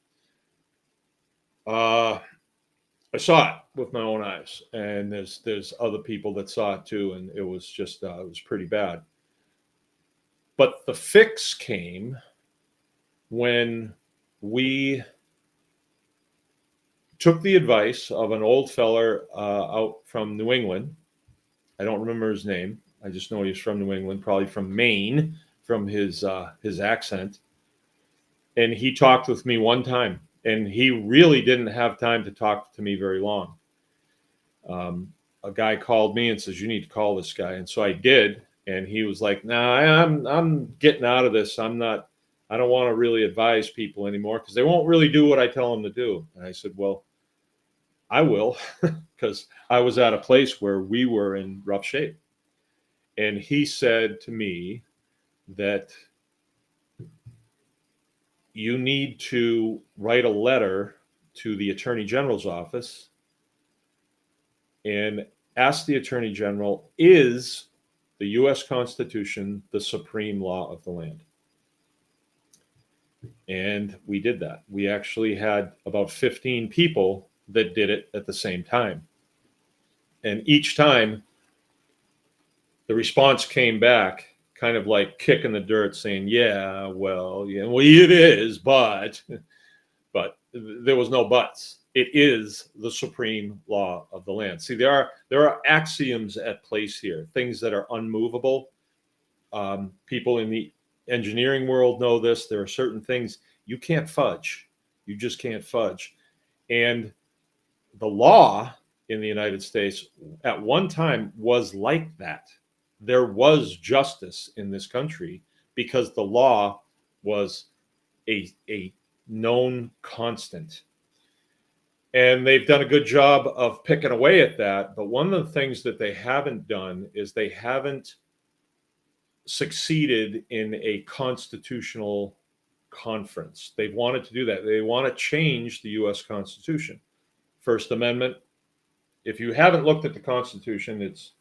I saw it with my own eyes, and there's other people that saw it too, and it was just it was pretty bad. But the fix came when we took the advice of an old feller out from New England. I don't remember his name. I just know he's from New England, probably from Maine, from his accent. And he talked with me one time, and he really didn't have time to talk to me very long. A guy called me and says, "You need to call this guy." And so I did, and he was like, "Nah, I'm getting out of this. I don't want to really advise people anymore because they won't really do what I tell them to do." And I said, "Well, I will," because I was at a place where we were in rough shape. And he said to me that you need to write a letter to the Attorney General's office and ask the Attorney General, is the U.S. Constitution the supreme law of the land? And we did that. We actually had about 15 people that did it at the same time. And each time, the response came back kind of like kicking the dirt, saying, well, it is, but there was no buts. It is the supreme law of the land. See, there are axioms at place here, things that are unmovable. People in the engineering world know this. There are certain things you can't fudge. You just can't fudge. And the law in the United States at one time was like that. There was justice in this country because the law was a known constant. And they've done a good job of picking away at that. But one of the things that they haven't done is they haven't succeeded in a constitutional conference. They've wanted to do that. They want to change the U.S. Constitution. First Amendment. If you haven't looked at the Constitution, it's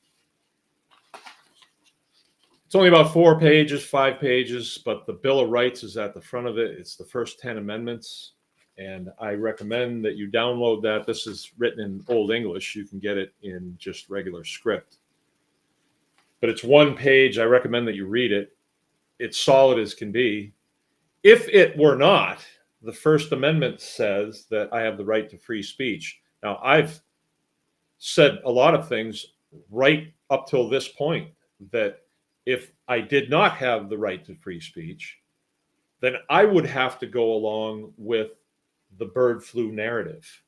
only about 4 pages, 5 pages, but the Bill of Rights is at the front of it. It's the first 10 amendments, and I recommend that you download that. This is written in Old English. You can get it in just regular script. But it's 1 page. I recommend that you read it. It's solid as can be. If it were not, the First Amendment says that I have the right to free speech. Now, I've said a lot of things right up till this point that if I did not have the right to free speech, then I would have to go along with the bird flu narrative,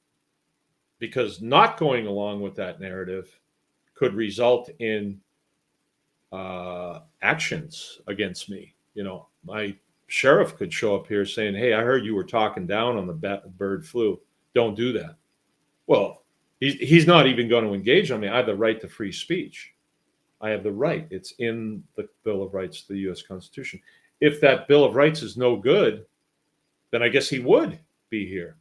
because not going along with that narrative could result in actions against me. My sheriff could show up here saying, "Hey, I heard you were talking down on the bird flu. Don't do that." Well, he's not even going to engage on me. I have the right to free speech. I have the right. It's in the Bill of Rights, the U.S. Constitution. If that Bill of Rights is no good, then I guess he would be here.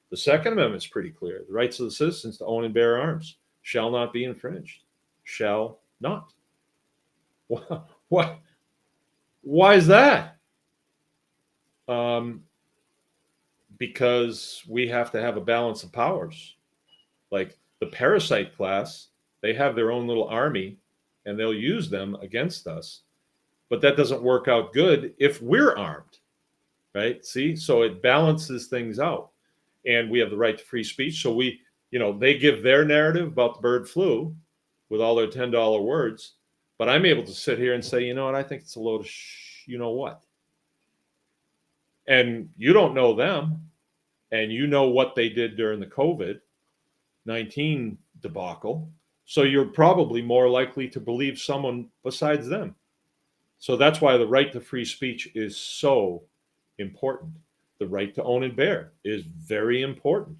The Second Amendment is pretty clear. The rights of the citizens to own and bear arms shall not be infringed. Shall not. What? Why is that? Because we have to have a balance of powers. Like the parasite class, they have their own little army, and they'll use them against us. But that doesn't work out good if we're armed, right? See, so it balances things out. And we have the right to free speech. So they give their narrative about the bird flu with all their $10 words. But I'm able to sit here and say, you know what, I think it's a load of you know what. And you don't know them, and you know what they did during the COVID-19 debacle. So you're probably more likely to believe someone besides them. So that's why the right to free speech is so important. The right to own and bear is very important.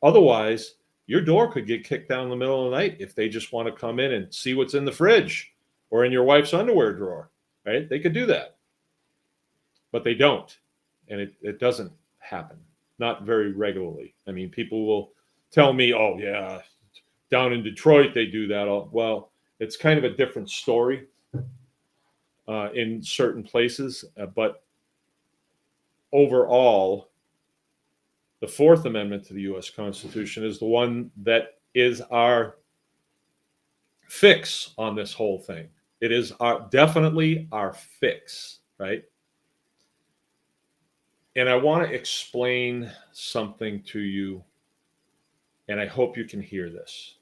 Otherwise, your door could get kicked down in the middle of the night if they just want to come in and see what's in the fridge or in your wife's underwear drawer, right? They could do that, but they don't. And it doesn't happen, not very regularly. I mean, people will tell me, oh, yeah, down in Detroit, they do that. Well, it's kind of a different story in certain places, but overall, the Fourth Amendment to the U.S. Constitution is the one that is our fix on this whole thing. It is definitely our fix, right? And I want to explain something to you, and I hope you can hear this.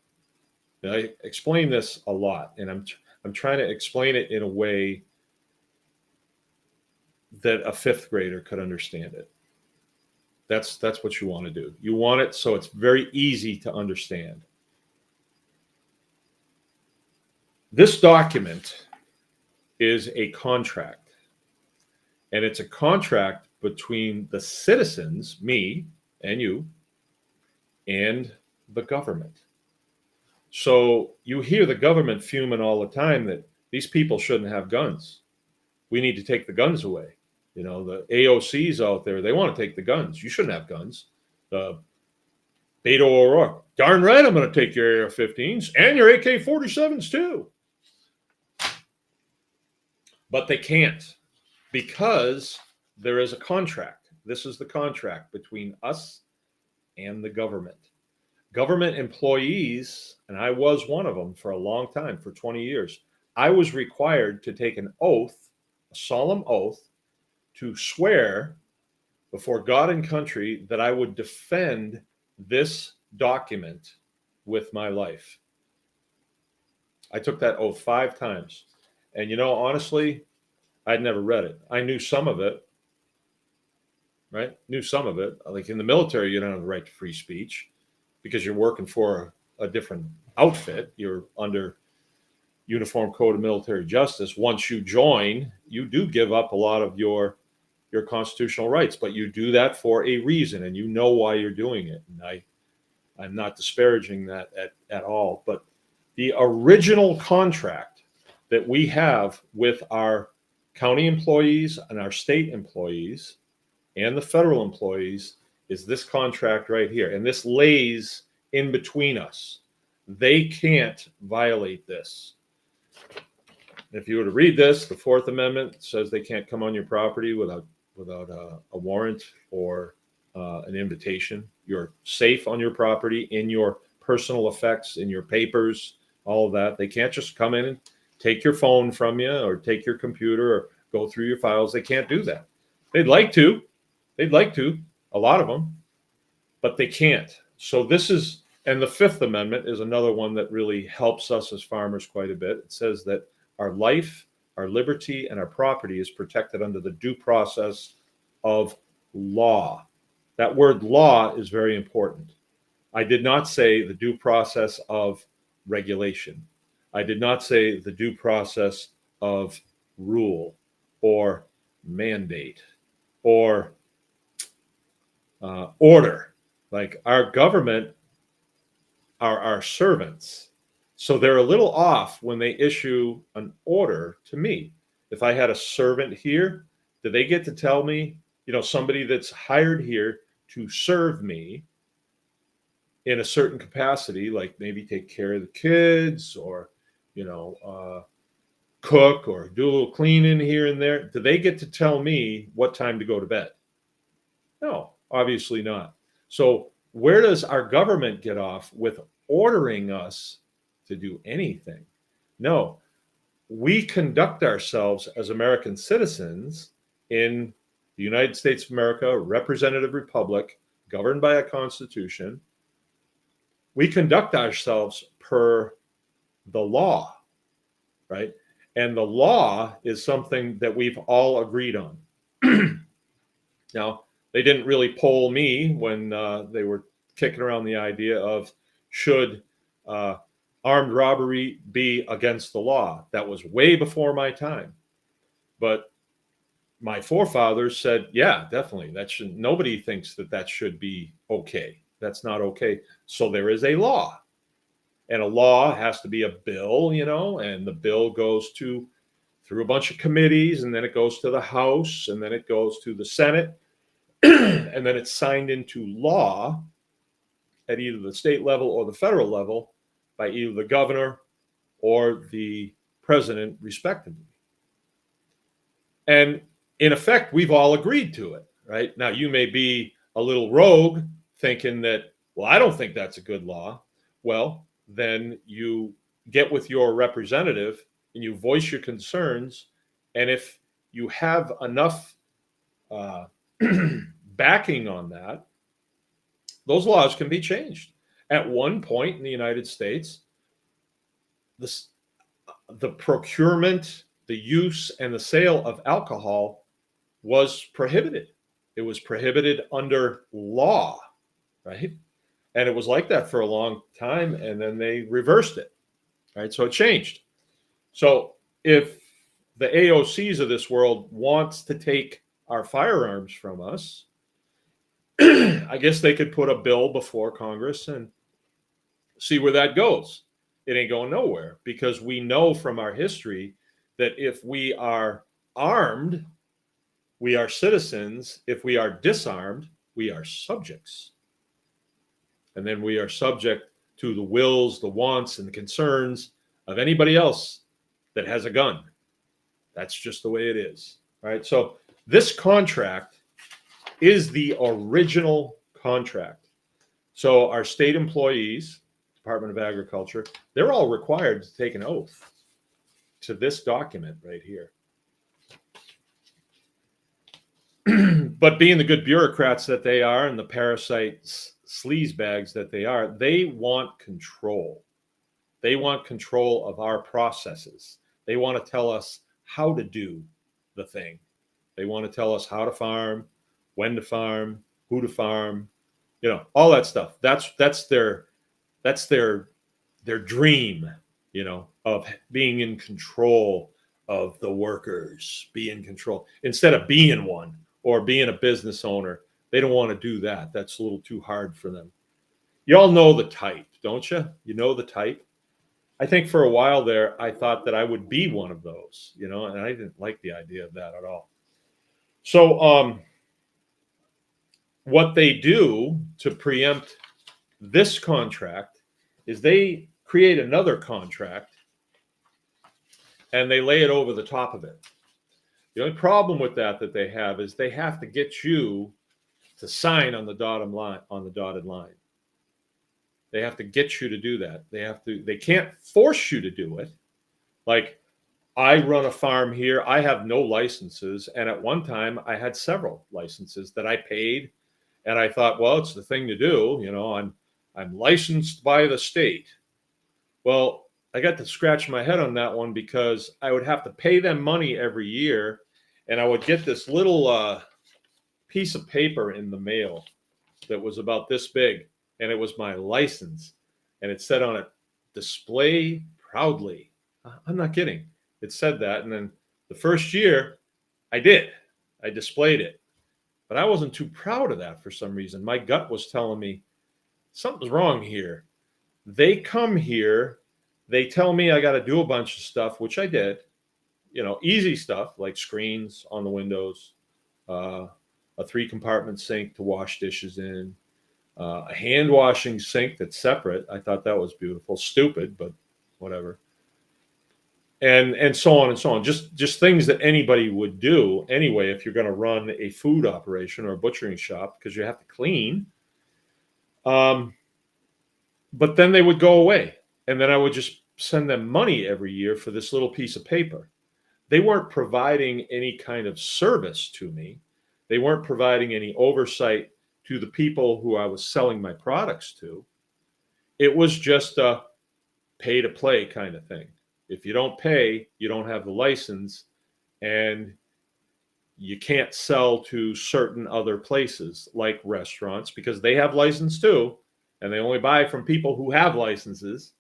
Now, I explain this a lot, and I'm trying to explain it in a way that a fifth grader could understand it. That's what you want to do. You want it so it's very easy to understand. This document is a contract, and it's a contract between the citizens, me and you, and the government. So you hear the government fuming all the time that these people shouldn't have guns. We need to take the guns away. You know, the AOCs out there, they want to take the guns. You shouldn't have guns. Beto O'Rourke, darn right, I'm going to take your AR-15s and your AK-47s too. But they can't, because there is a contract. This is the contract between us and the government. Government employees, and I was one of them for a long time, for 20 years, I was required to take an oath, a solemn oath, to swear before God and country that I would defend this document with my life. I took that oath 5 times. And, you know, honestly, I'd never read it. I knew some of it, right? Knew some of it. Like in the military, you don't have the right to free speech because you're working for a different outfit. You're under Uniform Code of Military Justice. Once you join, you do give up a lot of your constitutional rights, but you do that for a reason, and you know why you're doing it. And I'm not disparaging that at all, but the original contract that we have with our county employees and our state employees and the federal employees is this contract right here. And this lays in between us. They can't violate this. If you were to read this, the Fourth Amendment says they can't come on your property without a warrant or an invitation. You're safe on your property in your personal effects, in your papers, all of that. They can't just come in and take your phone from you or take your computer or go through your files. They can't do that. They'd like to, a lot of them, but they can't. So this is, and the Fifth Amendment is another one that really helps us as farmers quite a bit. It says that our life, our liberty, and our property is protected under the due process of law. That word law is very important. I did not say the due process of regulation. I did not say the due process of rule or mandate or order. Like our government are our servants. So they're a little off when they issue an order to me. If I had a servant here, do they get to tell me, you know, somebody that's hired here to serve me in a certain capacity, like maybe take care of the kids or, you know, cook or do a little cleaning here and there? Do they get to tell me what time to go to bed? No, obviously not. So where does our government get off with ordering us to do anything? No, we conduct ourselves as American citizens in the United States of America, representative republic, governed by a constitution. We conduct ourselves per the law, right? And the law is something that we've all agreed on. Now, they didn't really poll me when they were kicking around the idea of should uh, armed robbery be against the law. That was way before my time. But my forefathers said, yeah, definitely. That should. Nobody thinks that should be okay. That's not okay. So there is a law, and a law has to be a bill, and the bill goes through a bunch of committees, and then it goes to the House, and then it goes to the Senate, and then it's signed into law at either the state level or the federal level by either the governor or the president, respectively. And in effect, we've all agreed to it, right? Now, you may be a little rogue thinking that, well, I don't think that's a good law. Well, then you get with your representative and you voice your concerns. And if you have enough backing on that, those laws can be changed. At one point in the United States, the procurement, the use, and the sale of alcohol was prohibited. It was prohibited under law, right? And it was like that for a long time, and then they reversed it, right? So it changed. So if the AOCs of this world wants to take our firearms from us, I guess they could put a bill before Congress and see where that goes. It ain't going nowhere, because we know from our history that if we are armed, we are citizens. If we are disarmed, we are subjects. And then we are subject to the wills, the wants, and the concerns of anybody else that has a gun. That's just the way it is. Right? So this contract is the original contract. So our state employees, Department of Agriculture, they're all required to take an oath to this document right here. But being the good bureaucrats that they are, and the parasite sleazebags that they are, they want control. They want control of our processes. They want to tell us how to do the thing. They want to tell us how to farm, when to farm, who to farm, all that stuff. That's their dream, of being in control of the workers, be in control instead of being one or being a business owner. They don't want to do that. That's a little too hard for them. You all know the type, don't you? You know the type. I think for a while there, I thought that I would be one of those, and I didn't like the idea of that at all. So what they do to preempt this contract is they create another contract and they lay it over the top of it. The only problem with that they have is they have to get you to sign on the dotted line. They have to get you to do that. They can't force you to do it. Like, I run a farm here. I have no licenses. And at one time I had several licenses that I paid. And I thought, well, it's the thing to do. I'm licensed by the state. Well, I got to scratch my head on that one, because I would have to pay them money every year. And I would get this little piece of paper in the mail that was about this big. And it was my license. And it said on it, "Display proudly." I'm not kidding. It said that. And then the first year I displayed it. But I wasn't too proud of that for some reason. My gut was telling me something's wrong here. They come here, they tell me I got to do a bunch of stuff, which I did, easy stuff like screens on the windows, a 3-compartment sink to wash dishes in, a hand washing sink that's separate. I thought that was beautiful. Stupid, but whatever. And so on and so on. Just things that anybody would do anyway if you're going to run a food operation or a butchering shop, because you have to clean. But then they would go away, and then I would just send them money every year for this little piece of paper. They weren't providing any kind of service to me. They weren't providing any oversight to the people who I was selling my products to. It was just a pay to play kind of thing. If you don't pay, you don't have the license, and you can't sell to certain other places like restaurants because they have license too, and they only buy from people who have licenses,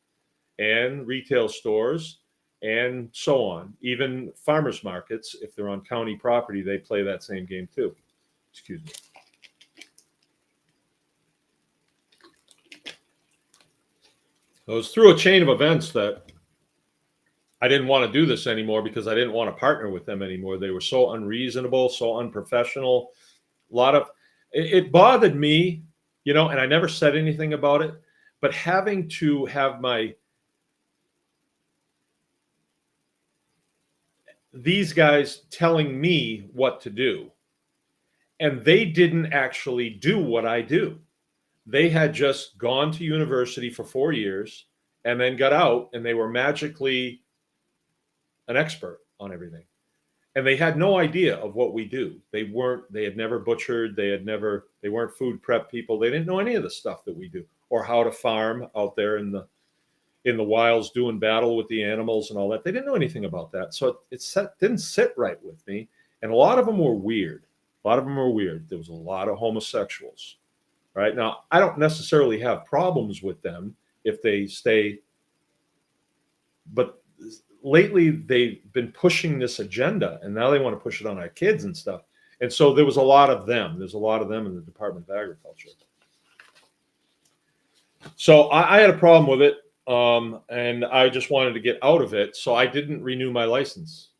and retail stores, and so on. Even farmers markets, if they're on county property, they play that same game too. Excuse me. It was through a chain of events that I didn't want to do this anymore because I didn't want to partner with them anymore. They were so unreasonable, so unprofessional. A lot of it bothered me, you know, and I never said anything about it. But having to have these guys telling me what to do, and they didn't actually do what I do. They had just gone to university for 4 years and then got out, and they were magically an expert on everything. And they had no idea of what we do. They had never butchered, they weren't food prep people. They didn't know any of the stuff that we do, or how to farm out there in the wilds doing battle with the animals and all that. They didn't know anything about that. So didn't sit right with me. And a lot of them were weird. There was a lot of homosexuals. Right now, I don't necessarily have problems with them if they stay, but lately they've been pushing this agenda, and now they want to push it on our kids and stuff. And so there was a lot of them. There's a lot of them in the Department of Agriculture. So I had a problem with it, and I just wanted to get out of it. So I didn't renew my license,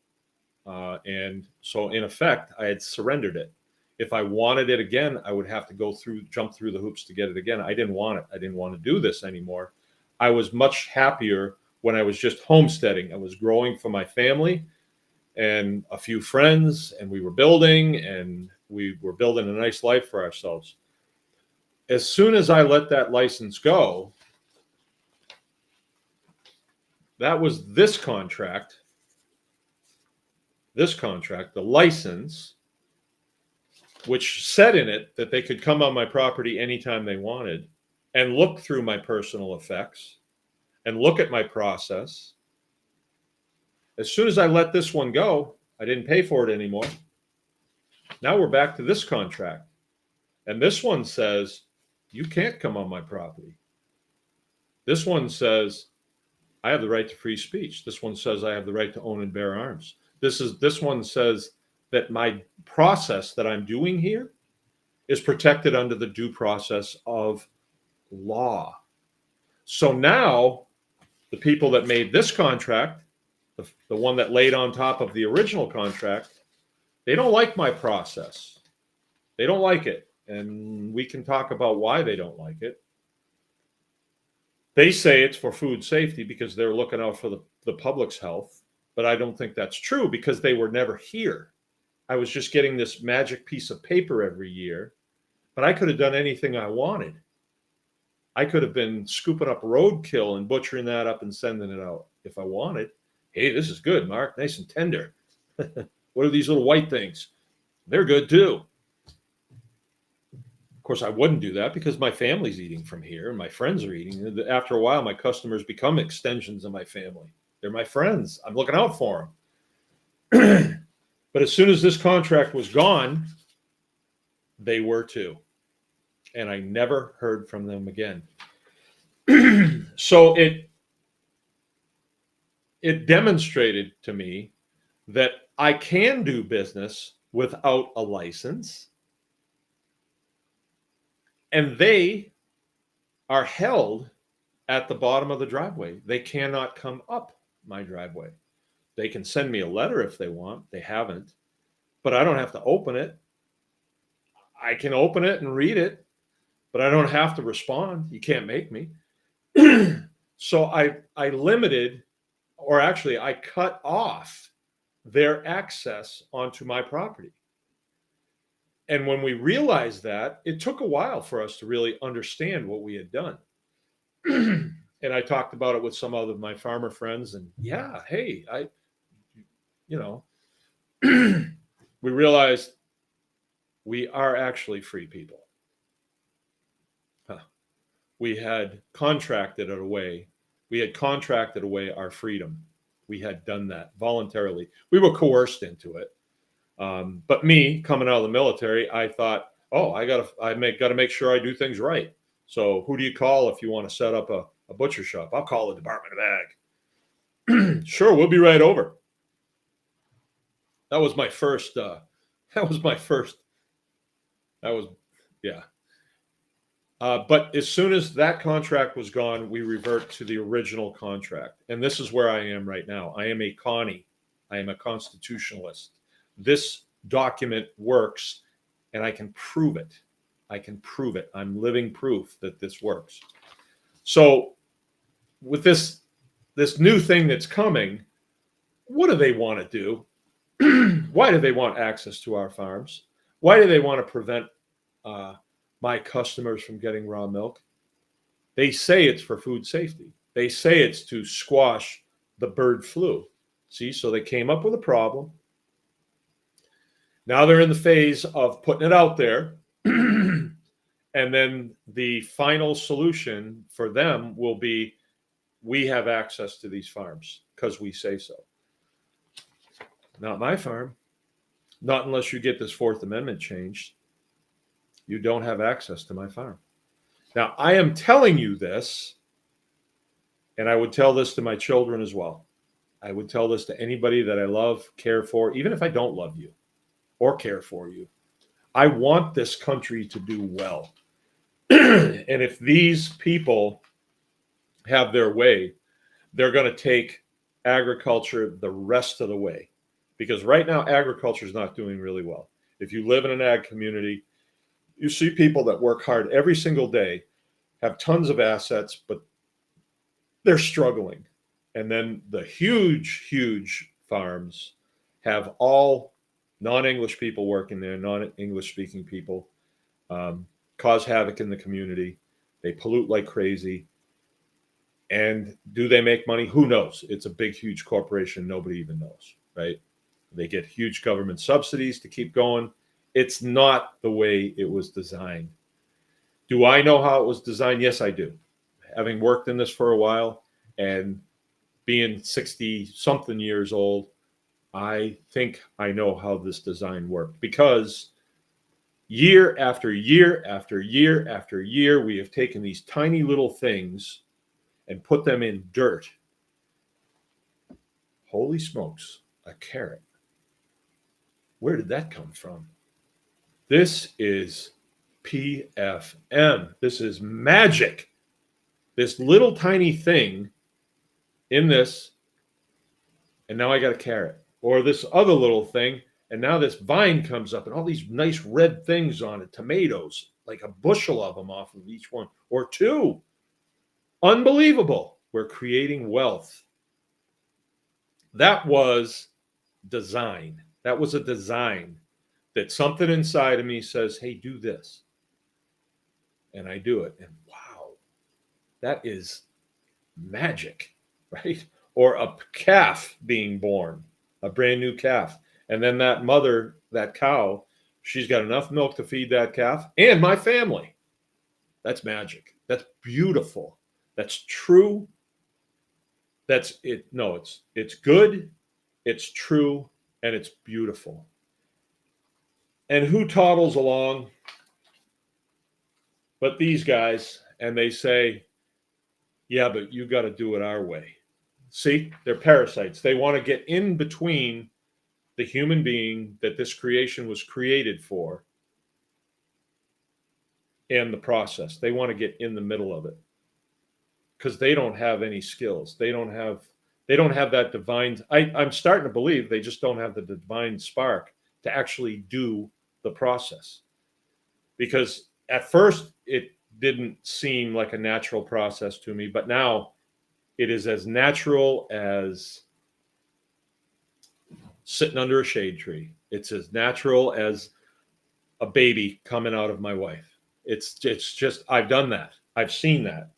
and so in effect, I had surrendered it. If I wanted it again, I would have to jump through the hoops to get it again. I didn't want it. I didn't want to do this anymore. I was much happier when I was just homesteading. I was growing for my family and a few friends, and we were building a nice life for ourselves. As soon as I let that license go, that was this contract, the license, which said in it that they could come on my property anytime they wanted and look through my personal effects and look at my process. As soon as I let this one go, I didn't pay for it anymore. Now we're back to this contract. And this one says, you can't come on my property. This one says, I have the right to free speech. This one says I have the right to own and bear arms. This one says that my process that I'm doing here is protected under the due process of law. So now the people that made this contract, the one that laid on top of the original contract, they don't like my process. They don't like it. And we can talk about why they don't like it. They say it's for food safety because they're looking out for the public's health. But I don't think that's true because they were never here. I was just getting this magic piece of paper every year, but I could have done anything I wanted. I could have been scooping up roadkill and butchering that up and sending it out if I wanted. Hey, this is good, Mark. Nice and tender. What are these little white things? They're good too. Of course, I wouldn't do that because my family's eating from here and my friends are eating. After a while, my customers become extensions of my family. They're my friends. I'm looking out for them. But as soon as this contract was gone, they were too. And I never heard from them again. So it demonstrated to me that I can do business without a license. And they are held at the bottom of the driveway. They cannot come up my driveway. They can send me a letter if they want. They haven't. But I don't have to open it. I can open it and read it, but I don't have to respond. You can't make me. So I limited, or actually I cut off their access onto my property. And when we realized that, it took a while for us to really understand what we had done. And I talked about it with some of my farmer friends, and yeah, hey, we realized we are actually free people. We had contracted away our freedom. we had done that voluntarily. We were coerced into it. But me coming out of the military, I thought, oh, I got to make sure I do things right. So who do you call if you want to set up a butcher shop? I'll call the Department of Ag. Sure, we'll be right over. That was my first. That was my first. That was, yeah. But as soon as that contract was gone, we revert to the original contract. And this is where I am right now. I am a Connie. I am a constitutionalist. This document works, and I can prove it. I can prove it. I'm living proof that this works. So with this new thing that's coming, what do they want to do? Why do they want access to our farms? Why do they want to prevent my customers from getting raw milk? They say it's for food safety. They say it's to squash the bird flu. See, so they came up with a problem. Now they're in the phase of putting it out there. And then the final solution for them will be, we have access to these farms because we say so. Not my farm. Not unless you get this Fourth Amendment changed. You don't have access to my farm. Now, I am telling you this, and I would tell this to my children as well. I would tell this to anybody that I love, care for, even if I don't love you or care for you. I want this country to do well. And if these people have their way, they're going to take agriculture the rest of the way. Because right now, agriculture is not doing really well. If you live in an ag community, you see people that work hard every single day, have tons of assets, but they're struggling. And then the huge farms have all non-English people working there, non-English speaking people, cause havoc in the community. They pollute like crazy. And do they make money? Who knows? It's a big, huge corporation. Nobody even knows, right? They get huge government subsidies to keep going. It's not the way it was designed. Do I know how it was designed? Yes, I do. Having worked in this for a while and being 60-something years old, I think I know how this design worked, because year after year after year after year, we have taken these tiny little things and put them in dirt. Holy smokes, a carrot. Where did that come from? This is PFM. This is magic. This little tiny thing in this, and now I got a carrot. Or this other little thing, and now this vine comes up and all these nice red things on it, tomatoes, like a bushel of them off of each one, or two. Unbelievable. We're creating wealth. That was design. That was a design that something inside of me says, hey, do this. And I do it. And wow, that is magic, right? Or a calf being born, a brand new calf. And then that mother, that cow, she's got enough milk to feed that calf and my family. That's magic. That's beautiful. That's true. That's it. No, it's good, it's true, and it's beautiful. And who toddles along but these guys, and they say, yeah, but you got to do it our way. See, they're parasites. They want to get in between the human being that this creation was created for and the process. They want to get in the middle of it because they don't have any skills. They don't have that divine. I'm starting to believe they just don't have the divine spark to actually do the process. Because at first it didn't seem like a natural process to me, but now it is as natural as sitting under a shade tree. It's as natural as a baby coming out of my wife. It's just, I've done that. I've seen that.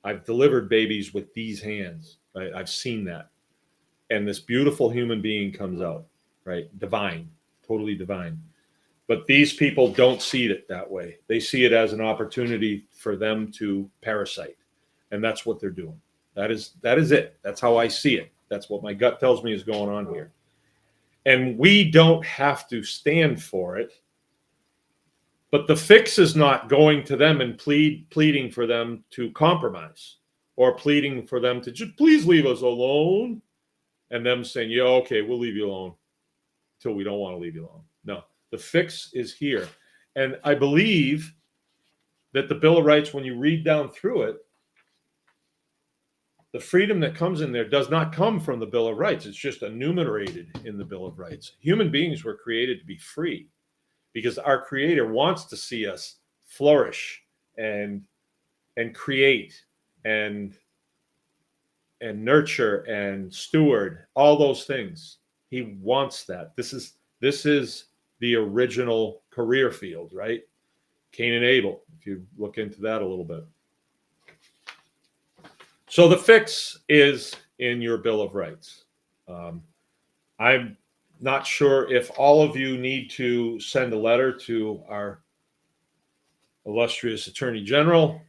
I've delivered babies with these hands, right? I've seen that. And this beautiful human being comes out, right? Divine, totally divine. But these people don't see it that way. They see it as an opportunity for them to parasite. And that's what they're doing. That is it. That's how I see it. That's what my gut tells me is going on here. And we don't have to stand for it. But the fix is not going to them and pleading for them to compromise, or pleading for them to just please leave us alone, and them saying, yeah, okay, we'll leave you alone until we don't want to leave you alone. No, the fix is here. And I believe that the Bill of Rights, when you read down through it, the freedom that comes in there does not come from the Bill of Rights. It's just enumerated in the Bill of Rights. Human beings were created to be free because our Creator wants to see us flourish and create and nurture and steward, all those things. He wants that. This is the original career field, right? Cain and Abel, if you look into that a little bit. So the fix is in your Bill of Rights. I'm not sure if all of you need to send a letter to our illustrious Attorney General,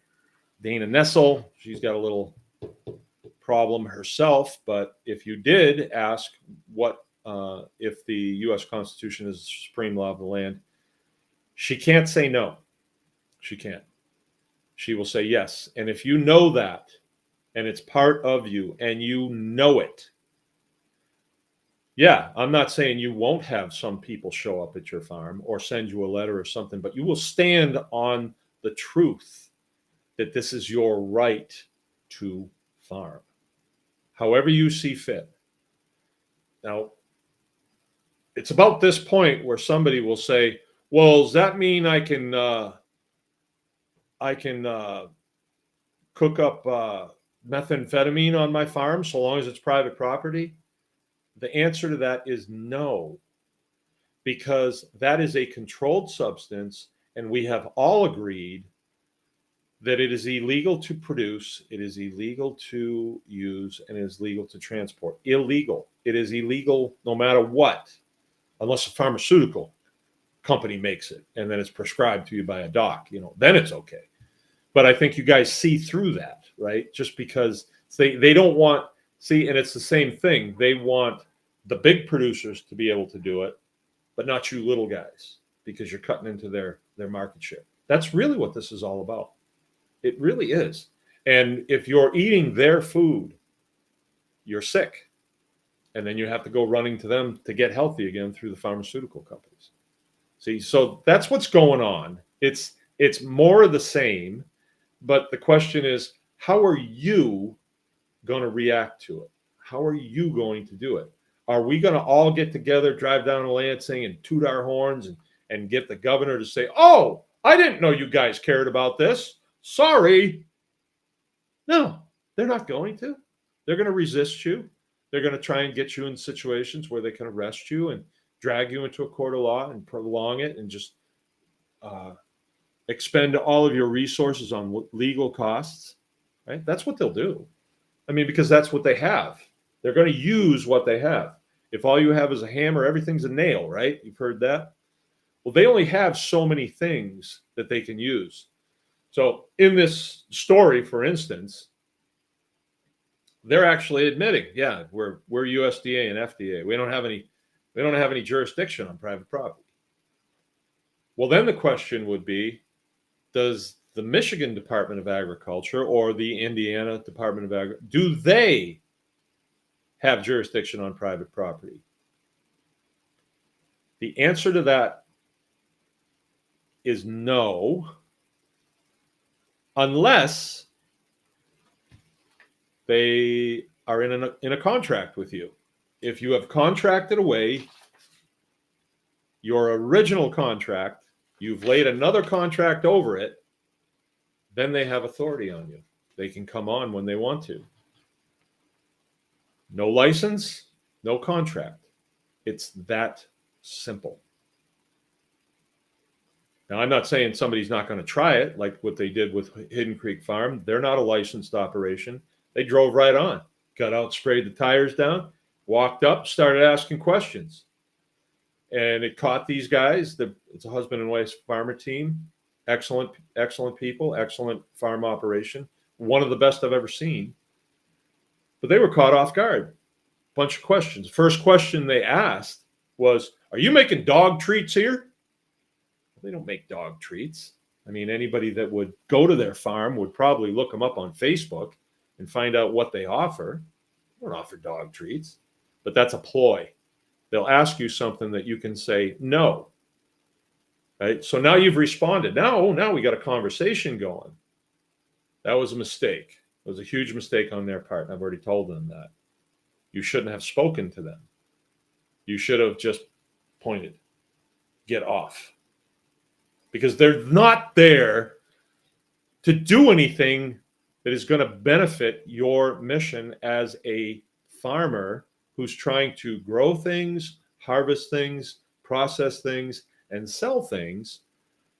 Dana Nessel. She's got a little problem herself, but if you did ask what if the U.S. Constitution is the supreme law of the land, she can't say no. She can't. She will say yes. And if you know that, and it's part of you, and you know it, yeah, I'm not saying you won't have some people show up at your farm or send you a letter or something, but you will stand on the truth that this is your right to farm, however you see fit. Now, it's about this point where somebody will say, well, does that mean I can cook up methamphetamine on my farm so long as it's private property? The answer to that is no, because that is a controlled substance, and we have all agreed that it is illegal to produce, it is illegal to use, and it is legal to transport. Illegal. It is illegal no matter what, unless a pharmaceutical company makes it, and then it's prescribed to you by a doc, then it's okay. But I think you guys see through that, right? Just because they don't want, and it's the same thing. They want the big producers to be able to do it, but not you little guys, because you're cutting into their market share. That's really what this is all about. It really is. And if you're eating their food, you're sick. And then you have to go running to them to get healthy again through the pharmaceutical companies. See, so that's what's going on. It's more of the same, but the question is, how are you going to react to it? How are you going to do it? Are we going to all get together, drive down to Lansing and toot our horns and get the governor to say, oh, I didn't know you guys cared about this. Sorry. No, they're not going to. They're going to resist you. They're going to try and get you in situations where they can arrest you and drag you into a court of law and prolong it and just expend all of your resources on legal costs, right? That's what they'll do. I mean, because that's what they have. They're going to use what they have. If all you have is a hammer, everything's a nail, right? You've heard that? Well, they only have so many things that they can use. So in this story, for instance, they're actually admitting, yeah, we're USDA and FDA. We don't have any jurisdiction on private property. Well, then the question would be, does the Michigan Department of Agriculture or the Indiana Department of Agriculture, do they have jurisdiction on private property? The answer to that is no, unless they are in a contract with you. If you have contracted away your original contract, you've laid another contract over it, then they have authority on you. They can come on when they want to. No license, no contract. It's that simple. Now, I'm not saying somebody's not going to try it, like what they did with Hidden Creek Farm. They're not a licensed operation. They drove right on, got out, sprayed the tires down, walked up, started asking questions. And it caught these guys. It's a husband and wife farmer team. Excellent people, excellent farm operation. One of the best I've ever seen. But they were caught off guard. bunch of questions. First question they asked was, "Are you making dog treats here?" They don't make dog treats. I mean, anybody that would go to their farm would probably look them up on Facebook and find out what they offer. They don't offer dog treats, but that's a ploy. They'll ask you something that you can say no. Right? So now you've responded. Now we got a conversation going. That was a mistake. It was a huge mistake on their part. And I've already told them that. You shouldn't have spoken to them. You should have just pointed. Get off. Because they're not there to do anything that is going to benefit your mission as a farmer who's trying to grow things, harvest things, process things, and sell things.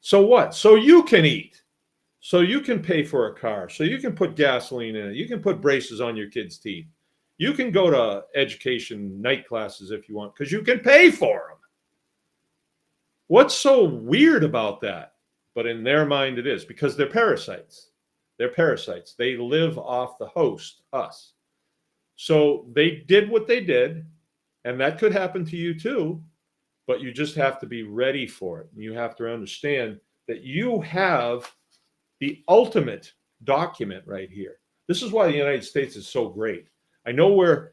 So what? So you can eat. So you can pay for a car. So you can put gasoline in it. You can put braces on your kids' teeth. You can go to education night classes if you want, because you can pay for them. What's so weird about that? But in their mind, it is because they're parasites. They're parasites. They live off the host, us. So they did what they did, and that could happen to you too, but you just have to be ready for it. You have to understand that you have the ultimate document right here. This is why the United States is so great. I know it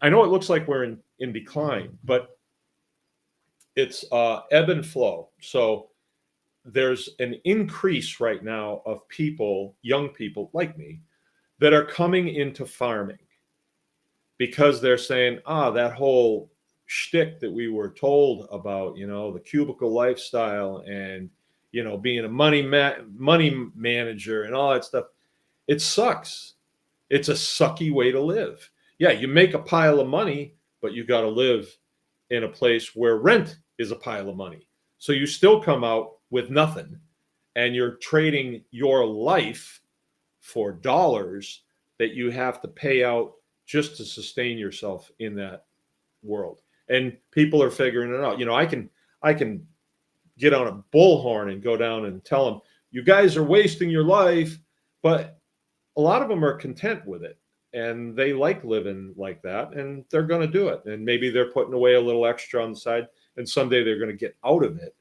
looks like we're in decline, but it's ebb and flow. So there's an increase right now of people, young people like me, that are coming into farming because they're saying, that whole shtick that we were told about, the cubicle lifestyle and, being a money manager and all that stuff, it sucks. It's a sucky way to live. Yeah, you make a pile of money, but you got to live in a place where rent is a pile of money. So you still come out with nothing, and you're trading your life for dollars that you have to pay out just to sustain yourself in that world. And people are figuring it out. I can get on a bullhorn and go down and tell them, you guys are wasting your life, but a lot of them are content with it. And they like living like that, and they're going to do it. And maybe they're putting away a little extra on the side, and someday they're going to get out of it.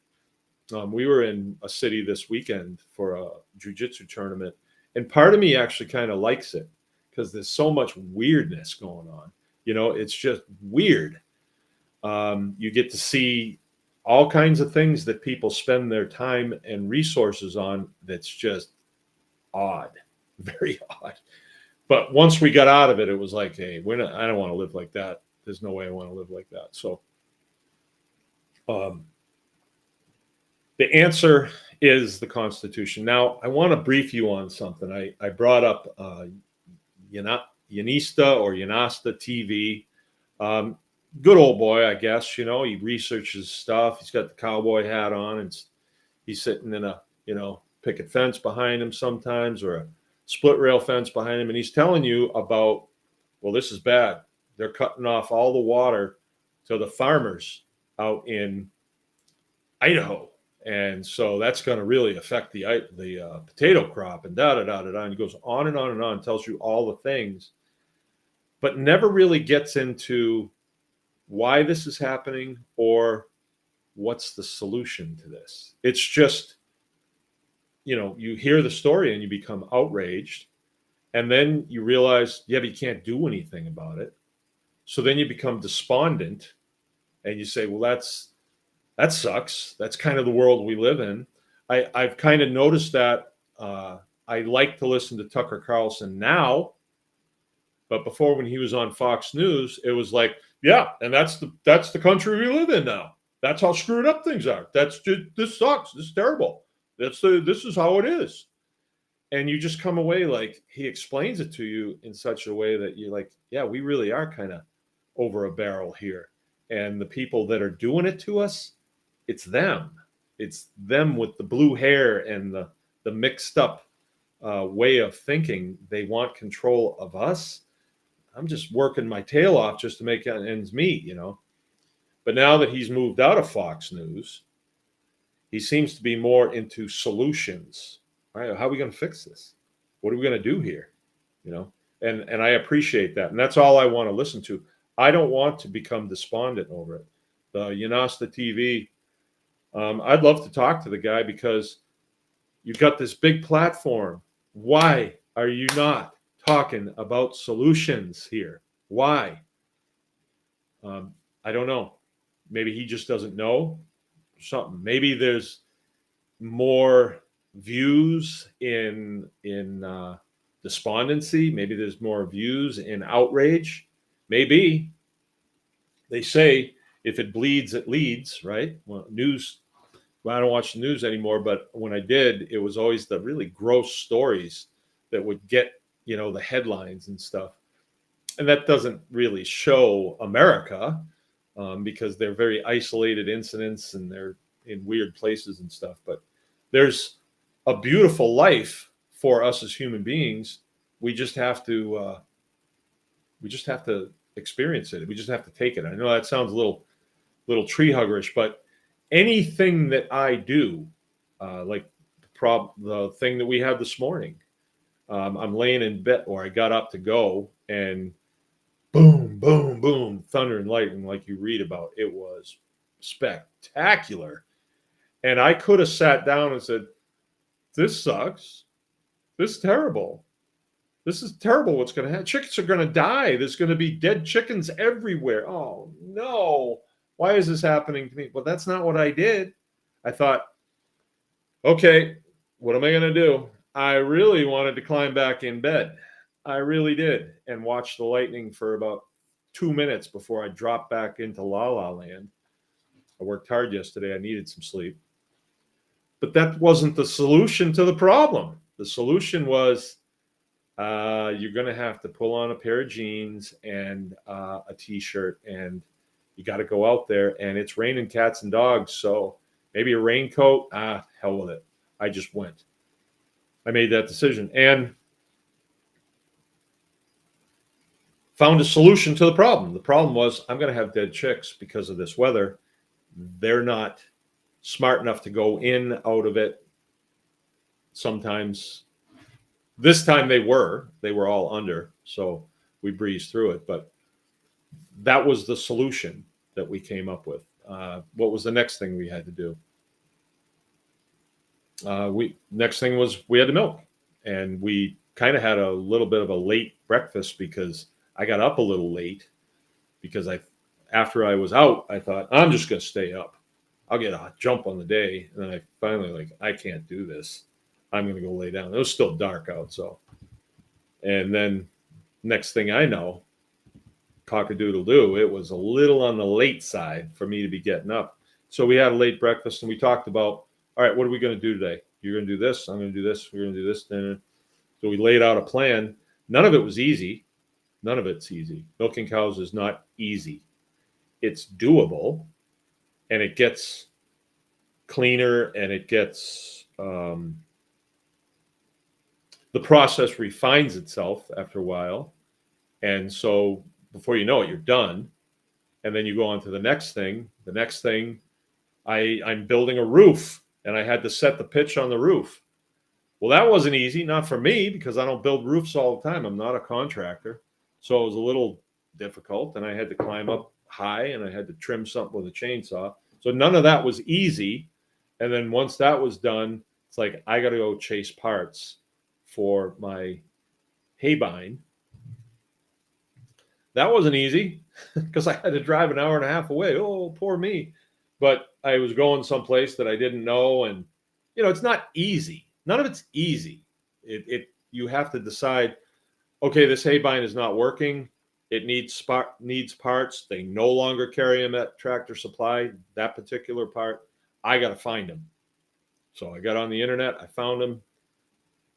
We were in a city this weekend for a jiu-jitsu tournament, and part of me actually kind of likes it because there's so much weirdness going on. It's just weird. You get to see all kinds of things that people spend their time and resources on that's just odd, very odd. But once we got out of it, it was like, hey, I don't want to live like that. There's no way I want to live like that. So the answer is the Constitution. Now, I want to brief you on something. I brought up Yanista or Yanasta TV. Good old boy, I guess. He researches stuff. He's got the cowboy hat on, and he's sitting in a picket fence behind him sometimes, or a split rail fence behind him, and he's telling you about, well, this is bad. They're cutting off all the water to the farmers out in Idaho, and so that's going to really affect the potato crop and da da da da da. And he goes on and on and on, tells you all the things, but never really gets into why this is happening or what's the solution to this. It's just, you hear the story and you become outraged, and then you realize, yeah, but you can't do anything about it. So then you become despondent, and you say, well, that sucks. That's kind of the world we live in. I've kind of noticed that. I like to listen to Tucker Carlson now, but before, when he was on Fox News, it was like, yeah, and that's the country we live in now. That's how screwed up things are. This sucks. This is terrible. This is how it is. And you just come away like he explains it to you in such a way that you're like, yeah, we really are kind of over a barrel here. And the people that are doing it to us, it's them. It's them with the blue hair and the mixed up way of thinking. They want control of us. I'm just working my tail off just to make ends meet, But now that he's moved out of Fox News, he seems to be more into solutions. Right? How are we going to fix this? What are we going to do here? And I appreciate that. And that's all I want to listen to. I don't want to become despondent over it. The Yanasta TV, I'd love to talk to the guy because you've got this big platform. Why are you not talking about solutions here? Why? I don't know. Maybe he just doesn't know something. Maybe there's more views in despondency. Maybe there's more views in outrage. Maybe they say if it bleeds, it leads. Right? Well, news. Well, I don't watch the news anymore, but when I did, it was always the really gross stories that would get the headlines and stuff, and that doesn't really show America because they're very isolated incidents and they're in weird places and stuff. But there's a beautiful life for us as human beings. We just have to experience it. We just have to take it. I know that sounds a little tree huggerish, but anything that I do, like the thing that we had this morning, I'm laying in bed, or I got up to go, and boom, boom, boom, thunder and lightning, like you read about. It was spectacular. And I could have sat down and said, this sucks. This is terrible. This is terrible what's going to happen. Chickens are going to die. There's going to be dead chickens everywhere. Oh, no. Why is this happening to me? Well, that's not what I did. I thought, okay, what am I going to do? I really wanted to climb back in bed. I really did, and watch the lightning for about 2 minutes before I dropped back into La La Land. I worked hard yesterday. I needed some sleep. But that wasn't the solution to the problem. The solution was you're going to have to pull on a pair of jeans and a T-shirt, and you got to go out there, and it's raining cats and dogs, so maybe a raincoat. Hell with it. I just went. I made that decision and found a solution to the problem. The problem was I'm going to have dead chicks because of this weather. They're not smart enough to go in out of it. Sometimes this time they were all under, so we breezed through it. But that was the solution that we came up with. What was the next thing we had to do? Next thing was we had to milk, and we kind of had a little bit of a late breakfast because I got up a little late because after I was out, I thought I'm just going to stay up. I'll get a jump on the day, and then I finally I can't do this. I'm going to go lay down. It was still dark out, so. And then next thing I know, cock-a-doodle-doo, it was a little on the late side for me to be getting up. So we had a late breakfast, and we talked about, all right, what are we going to do today? You're going to do this. I'm going to do this. We're going to do this. So we laid out a plan. None of it was easy. None of it's easy. Milking cows is not easy. It's doable, and it gets cleaner, and it gets the process refines itself after a while. And so before you know it, you're done. And then you go on to the next thing. The next thing, I'm building a roof, and I had to set the pitch on the roof. Well, that wasn't easy, not for me, because I don't build roofs all the time. I'm not a contractor. So it was a little difficult, and I had to climb up high, and I had to trim something with a chainsaw. So none of that was easy. And then once that was done, it's like I got to go chase parts for my hay bind. That wasn't easy because I had to drive an hour and a half away. Oh, poor me. But I was going someplace that I didn't know. And, it's not easy. None of it's easy. You have to decide, okay, this hay bind is not working. It needs parts. They no longer carry them at Tractor Supply, that particular part. I got to find them. So I got on the internet. I found them,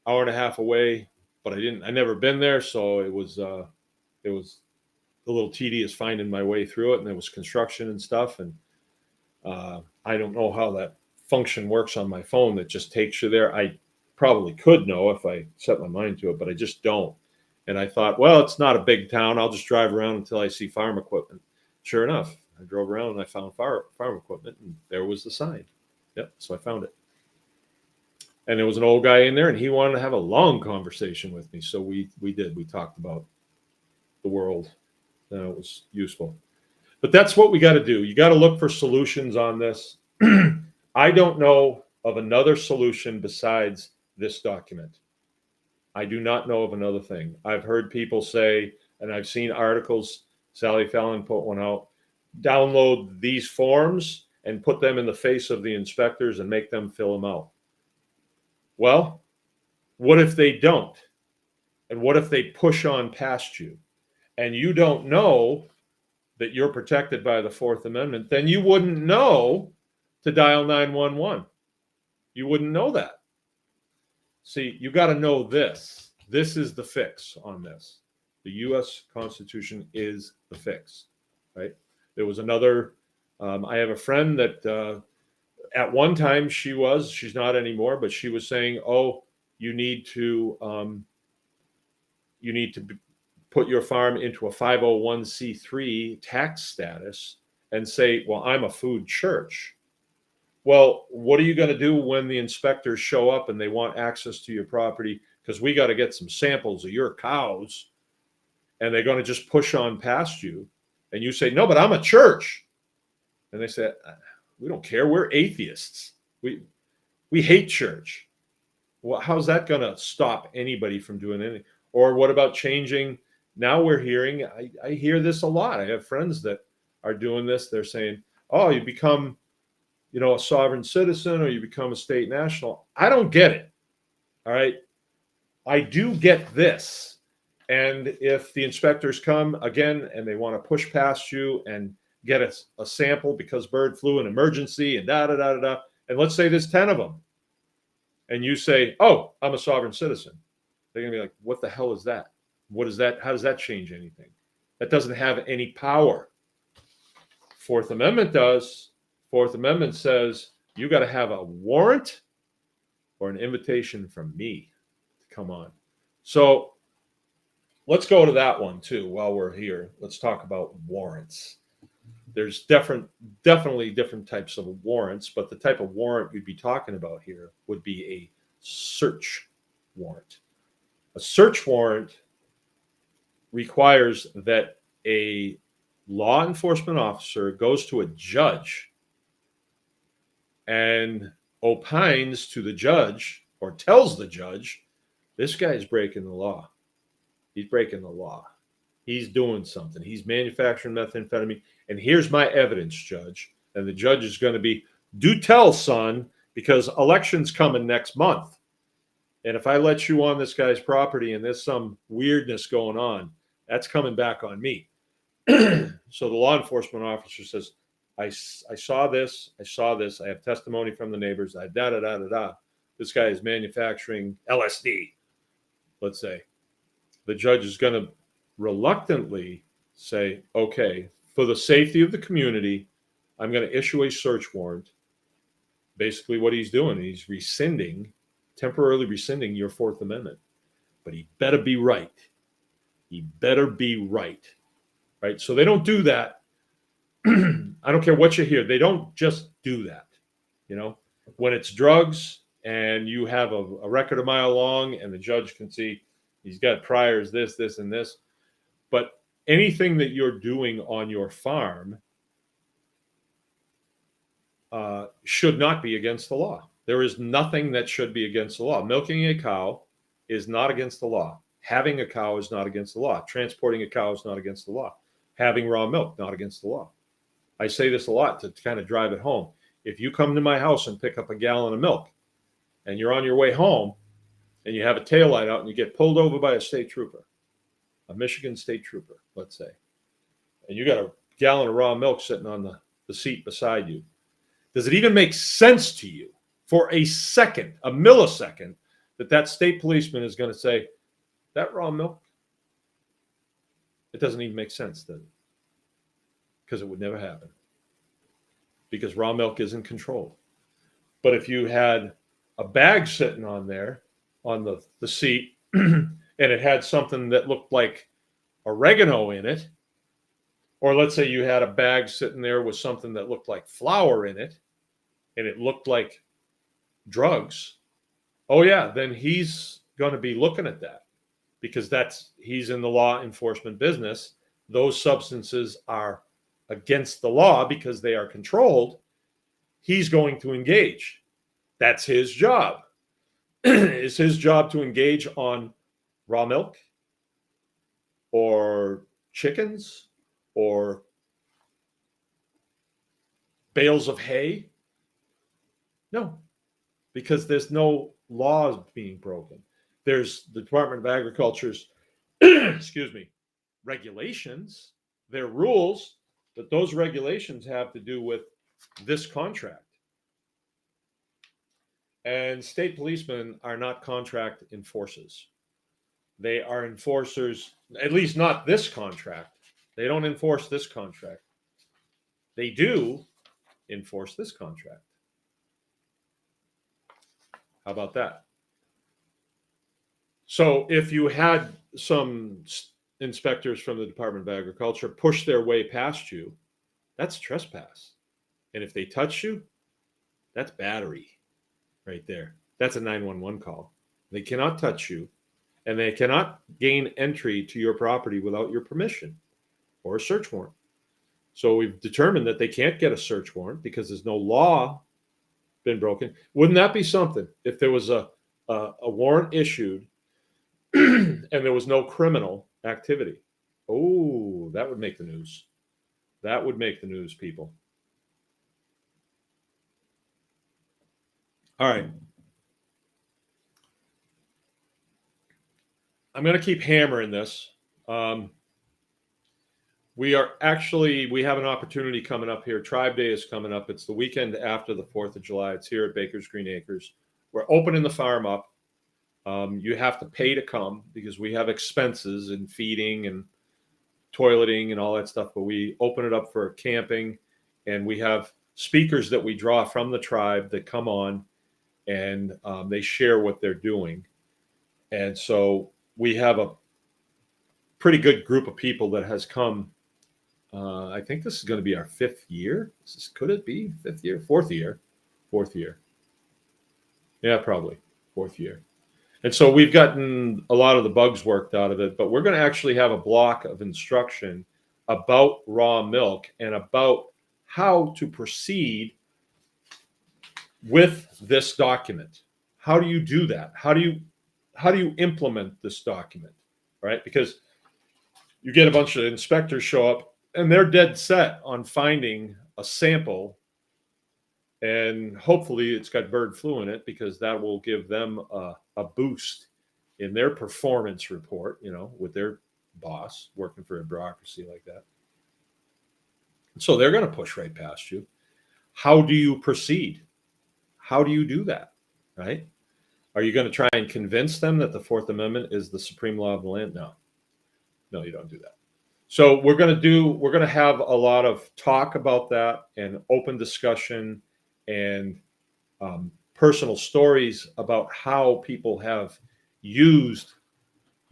hour and a half away, but I never been there. So it was a little tedious finding my way through it. And there was construction and stuff. And I don't know how that function works on my phone that just takes you there. I probably could know if I set my mind to it, but I just don't. And I thought, well, it's not a big town. I'll just drive around until I see farm equipment. Sure enough, I drove around and I found farm equipment, and there was the sign. Yep, so I found it. And there was an old guy in there, and he wanted to have a long conversation with me. So we did. We talked about the world it was useful. But that's what we got to do. You got to look for solutions on this. I don't know of another solution besides this document. I do not know of another thing. I've heard people say, and I've seen articles, Sally Fallon put one out, download these forms and put them in the face of the inspectors and make them fill them out. Well, what if they don't? And what if they push on past you? And you don't know that you're protected by the Fourth Amendment, then you wouldn't know to dial 911. You wouldn't know that. See, you got to know this. This is the fix on this. The U.S. Constitution is the fix, right? There was another, I have a friend that at one time she's not anymore, but she was saying, oh, you need to put your farm into a 501c3 tax status and say, well, I'm a food church. Well, what are you going to do when the inspectors show up and they want access to your property? Because we got to get some samples of your cows, and they're going to just push on past you. And you say, no, but I'm a church. And they say, we don't care. We're atheists. We hate church. Well, how's that going to stop anybody from doing anything? Or what about changing? Now we're hearing, I hear this a lot. I have friends that are doing this. They're saying, oh, you become, a sovereign citizen, or you become a state national. I don't get it. All right. I do get this. And if the inspectors come again and they want to push past you and get a sample because bird flu, an emergency, and and let's say there's 10 of them, and you say, oh, I'm a sovereign citizen, they're going to be like, what the hell is that? What is that? How does that change anything? That doesn't have any power. Fourth Amendment does. Fourth Amendment says you got to have a warrant or an invitation from me to come on. So let's go to that one too while we're here. Let's talk about warrants. There's definitely different types of warrants, but the type of warrant we'd be talking about here would be a search warrant. A search warrant requires that a law enforcement officer goes to a judge and opines to the judge or tells the judge, this guy's breaking the law. He's breaking the law. He's doing something. He's manufacturing methamphetamine. And here's my evidence, judge. And the judge is going to be, do tell, son, because election's coming next month. And if I let you on this guy's property and there's some weirdness going on, that's coming back on me. So the law enforcement officer says, I saw this. I have testimony from the neighbors. This guy is manufacturing LSD, let's say. The judge is going to reluctantly say, okay, for the safety of the community, I'm going to issue a search warrant. Basically what he's doing, he's temporarily rescinding your Fourth Amendment. But he better be right. He better be right. Right? So they don't do that. I don't care what you hear. They don't just do that. When it's drugs and you have a record a mile long and the judge can see he's got priors, this, and this. But anything that you're doing on your farm should not be against the law. There is nothing that should be against the law. Milking a cow is not against the law. Having a cow is not against the law. Transporting a cow is not against the law. Having raw milk, not against the law. I say this a lot to kind of drive it home. If you come to my house and pick up a gallon of milk and you're on your way home and you have a taillight out and you get pulled over by a state trooper, a Michigan state trooper, let's say, and you got a gallon of raw milk sitting on the seat beside you, does it even make sense to you for a second, a millisecond, that state policeman is going to say, that raw milk? It doesn't even make sense, does it? Because it would never happen. Because raw milk isn't controlled. But if you had a bag sitting on there, on the seat, and it had something that looked like oregano in it, or let's say you had a bag sitting there with something that looked like flour in it, and it looked like drugs, oh yeah, then he's going to be looking at that because he's in the law enforcement business. those substances are against the law because they are controlled, he's going to engage. That's his job. It's his job to engage on raw milk or chickens or bales of hay? No, because there's no laws being broken. There's the Department of Agriculture's, excuse me, regulations, their rules, but those regulations have to do with this contract. And state policemen are not contract enforcers. They are enforcers, at least not this contract. They don't enforce this contract. They do enforce this contract. How about that? So if you had some inspectors from the Department of Agriculture push their way past you, that's trespass. And if they touch you, that's battery right there. That's a 911 call. They cannot touch you, and they cannot gain entry to your property without your permission or a search warrant. So we've determined that they can't get a search warrant because there's no law been broken. Wouldn't that be something if there was a warrant issued and there was no criminal activity? Oh, that would make the news. That would make the news, people. All right. I'm going to keep hammering this. We have an opportunity coming up here. Tribe Day is coming up. It's the weekend after the 4th of July. It's here at Baker's Green Acres. We're opening the farm up. You have to pay to come because we have expenses in feeding and toileting and all that stuff. But we open it up for camping, and we have speakers that we draw from the tribe that come on, and they share what they're doing. And so we have a pretty good group of people that has come. I think this is going to be our 5th year. Could it be 5th year? 4th year. 4th year. Yeah, probably 4th year. And so we've gotten a lot of the bugs worked out of it, but we're going to actually have a block of instruction about raw milk and about how to proceed with this document. How do you do that? How do you implement this document? Right? Because you get a bunch of inspectors show up and they're dead set on finding a sample, and hopefully it's got bird flu in it because that will give them a boost in their performance report, with their boss working for a bureaucracy like that. So they're going to push right past you. How do you proceed? How do you do that? Right? Are you going to try and convince them that the 4th Amendment is the supreme law of the land? No, you don't do that. So we're going to have a lot of talk about that and open discussion and personal stories about how people have used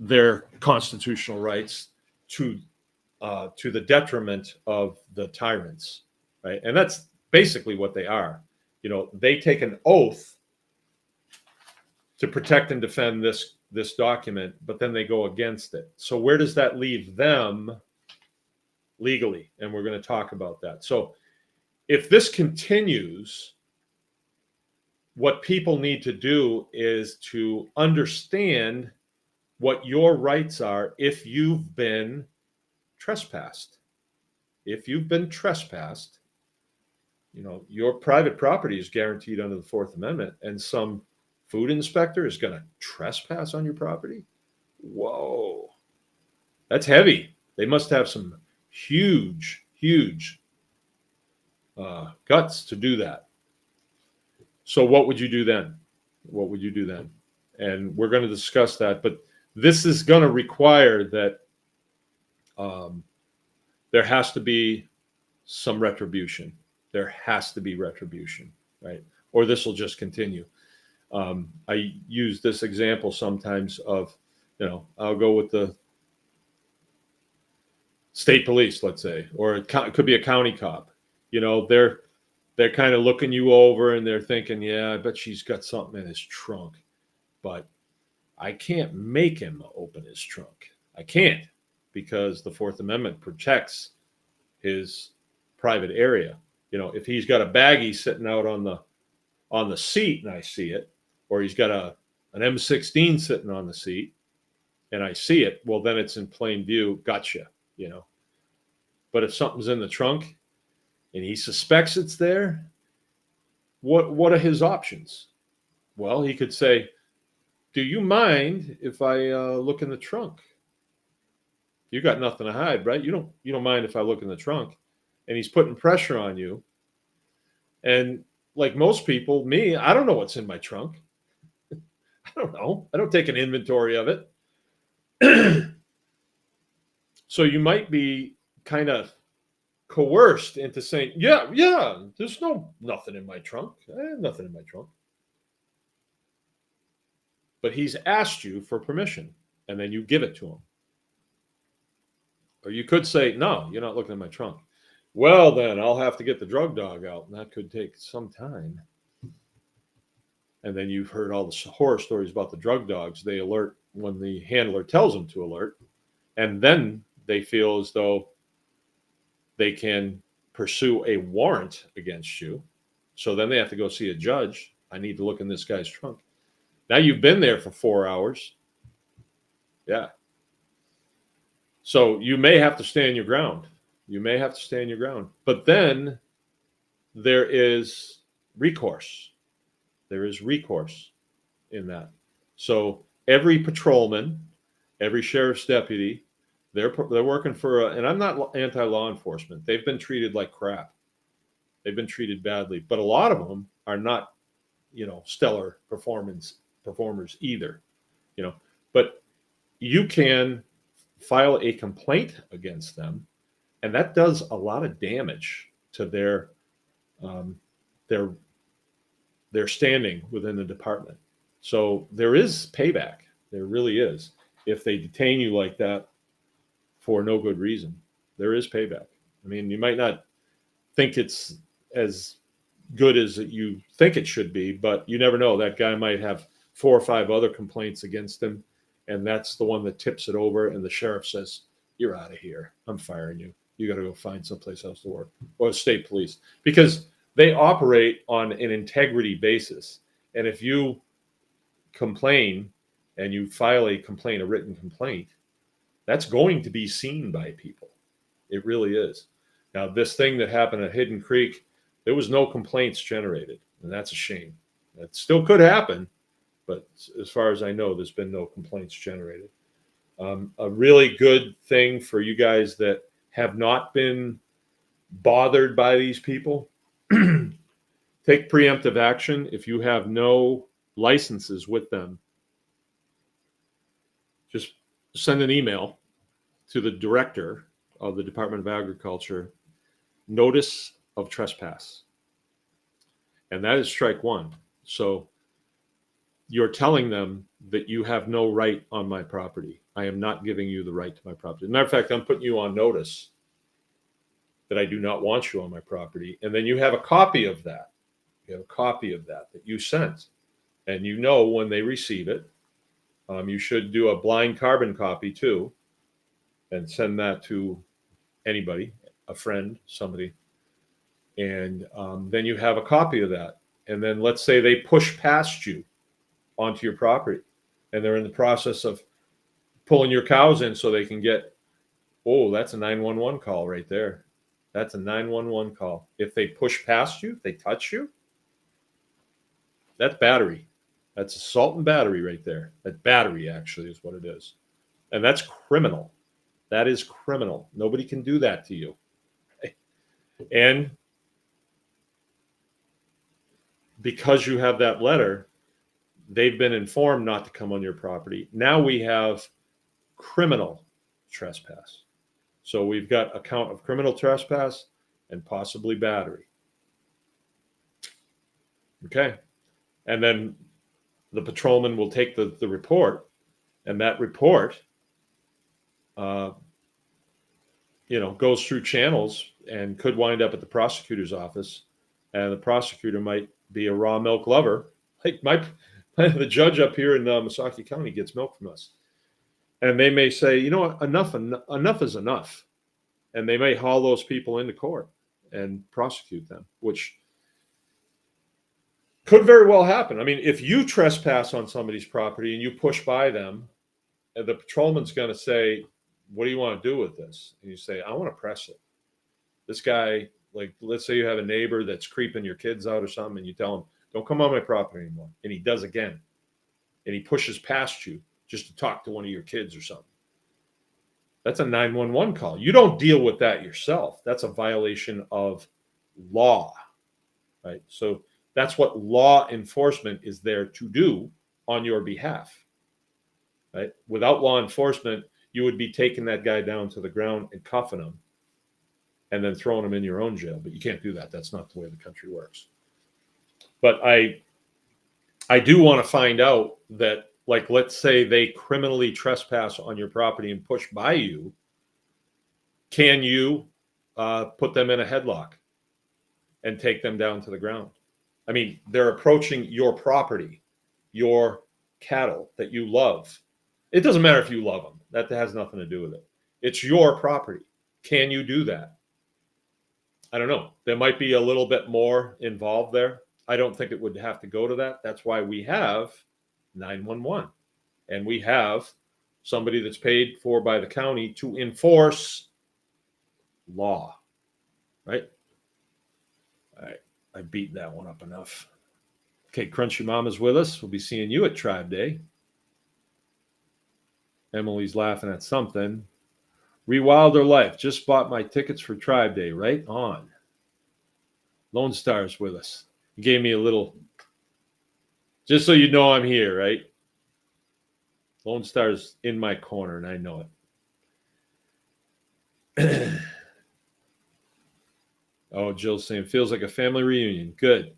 their constitutional rights to the detriment of the tyrants, right? And that's basically what they are. They take an oath to protect and defend this document, but then they go against it. So where does that leave them legally? And we're going to talk about that. So if this continues, what people need to do is to understand what your rights are if you've been trespassed. If you've been trespassed, your private property is guaranteed under the 4th Amendment, and some food inspector is going to trespass on your property? Whoa. That's heavy. They must have some huge guts to do that. So what would you do then? And we're going to discuss that. But this is going to require that there has to be some retribution. There has to be retribution, right? Or this will just continue. I use this example sometimes of, I'll go with the state police, let's say, or it could be a county cop. They're kind of looking you over and they're thinking, yeah, I bet she's got something in his trunk, but I can't make him open his trunk. I can't. because the Fourth Amendment protects his private area. You know, if he's got a baggie sitting out on the seat and I see it, or he's got an M16 sitting on the seat and I see it, well, then it's in plain view. Gotcha, you know. But if something's in the trunk and he suspects it's there, what are his options? Well, he could say, do you mind if I look in the trunk? You got nothing to hide, right? You don't mind if I look in the trunk. And he's putting pressure on you. And like most people, me, I don't know what's in my trunk. I don't know. I don't take an inventory of it. So you might be kind of coerced into saying, yeah, there's nothing in my trunk. I have nothing in my trunk. But he's asked you for permission, and then you give it to him. Or you could say, no, you're not looking in my trunk. Well, then I'll have to get the drug dog out, and that could take some time. And then you've heard all the horror stories about the drug dogs. They alert when the handler tells them to alert, and then they feel as though they can pursue a warrant against you. So then they have to go see a judge. I need to look in this guy's trunk. Now you've been there for 4 hours. Yeah. So you may have to stand your ground. But then there is recourse. There is recourse in that. So every patrolman, every sheriff's deputy, they're working for and I'm not anti-law enforcement. They've been treated like crap. They've been treated badly. But a lot of them are not, stellar performers either. But you can file a complaint against them, and that does a lot of damage to their standing within the department. So there is payback. There really is. If they detain you like that for no good reason, there is payback. I mean, you might not think it's as good as you think it should be, but you never know. That guy might have 4 or 5 other complaints against him, and that's the one that tips it over, and the sheriff says, you're out of here. I'm firing you. You got to go find someplace else to work, or state police, because they operate on an integrity basis. And if you complain and you file a written complaint, that's going to be seen by people. It really is. Now, this thing that happened at Hidden Creek, there was no complaints generated, and that's a shame. That still could happen, but as far as I know, there's been no complaints generated. A really good thing for you guys that have not been bothered by these people, take preemptive action. If you have no licenses with them, just send an email to the director of the Department of Agriculture, notice of trespass. And that is strike one. So you're telling them that you have no right on my property. I am not giving you the right to my property. As a matter of fact, I'm putting you on notice that I do not want you on my property. And then you have a copy of that. You have a copy of that you sent. And when they receive it, you should do a blind carbon copy too, and send that to anybody, a friend, somebody. And then you have a copy of that. And then let's say they push past you onto your property, and they're in the process of pulling your cows in so they can get, that's a 911 call right there. That's a 911 call. If they push past you, if they touch you, that's battery. That's assault and battery right there. That battery actually is what it is. And that's criminal. That is criminal. Nobody can do that to you. And because you have that letter, they've been informed not to come on your property. Now we have criminal trespass. So we've got a count of criminal trespass and possibly battery. Okay. And then the patrolman will take the report, and that report, goes through channels and could wind up at the prosecutor's office. And the prosecutor might be a raw milk lover. Like the judge up here in Missaukee County gets milk from us. And they may say, you know what, enough is enough. And they may haul those people into court and prosecute them, which could very well happen. I mean, if you trespass on somebody's property and you push by them, and the patrolman's going to say, what do you want to do with this? And you say, I want to press it. This guy, like, let's say you have a neighbor that's creeping your kids out or something, and you tell him, don't come on my property anymore. And he does again. And he pushes past you just to talk to one of your kids or something. That's a 911 call. You don't deal with that yourself. That's a violation of law, right? So that's what law enforcement is there to do on your behalf, right? Without law enforcement, you would be taking that guy down to the ground and cuffing him and then throwing him in your own jail. But you can't do that. That's not the way the country works. But I do want to find out that, like, let's say they criminally trespass on your property and push by you. Can you put them in a headlock and take them down to the ground? I mean, they're approaching your property, your cattle that you love. It doesn't matter if you love them. That has nothing to do with it. It's your property. Can you do that? I don't know. There might be a little bit more involved there. I don't think it would have to go to that. That's why we have 911. And we have somebody that's paid for by the county to enforce law, right? All right. I beat that one up enough. Okay, Crunchy Mama's with us. We'll be seeing you at Tribe Day. Emily's laughing at something. Rewilder Life. Just bought my tickets for Tribe Day. Right on. Lone Star's with us. He gave me a little, just so you know I'm here, right? Lone Star's in my corner, and I know it. Oh, Jill's saying, feels like a family reunion. Good.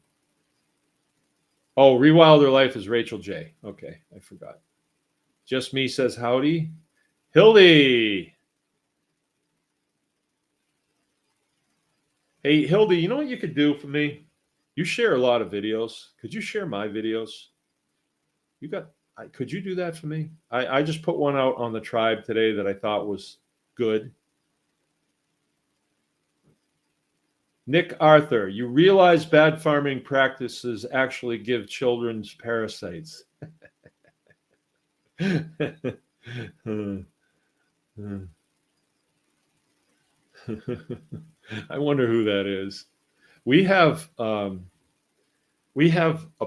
Oh, Rewilder Life is Rachel J. Okay, I forgot. Just Me says howdy. Hildy. Hey, Hildy, you know what you could do for me? You share a lot of videos. Could you share my videos? Could you do that for me? I just put one out on the tribe today that I thought was good. Nick Arthur, you realize bad farming practices actually give children parasites. I wonder who that is. We have a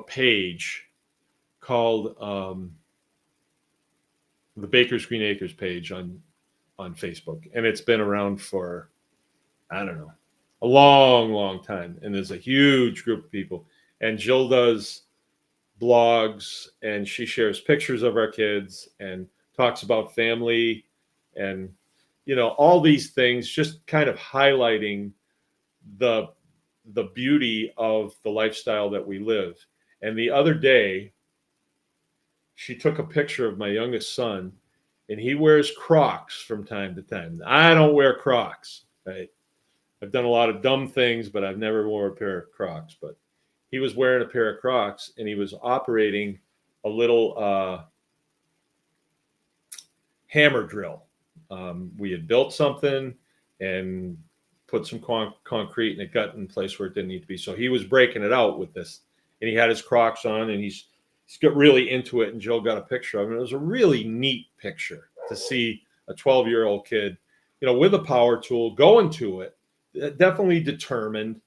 page called the Baker's Green Acres page on Facebook, and it's been around for, I don't know, a long, long time. And there's a huge group of people. And Jill does blogs, and she shares pictures of our kids and talks about family and, you know, all these things, just kind of highlighting the beauty of the lifestyle that we live. And the other day, she took a picture of my youngest son, and he wears Crocs from time to time. I don't wear Crocs, right? I've done a lot of dumb things, but I've never wore a pair of Crocs. But he was wearing a pair of Crocs, and he was operating a little hammer drill. We had built something and put some concrete, and it got in place where it didn't need to be. So he was breaking it out with this, and he had his Crocs on, and he's got really into it. And Jill got a picture of him. It was a really neat picture to see a 12-year-old kid, you know, with a power tool going to it, definitely determined.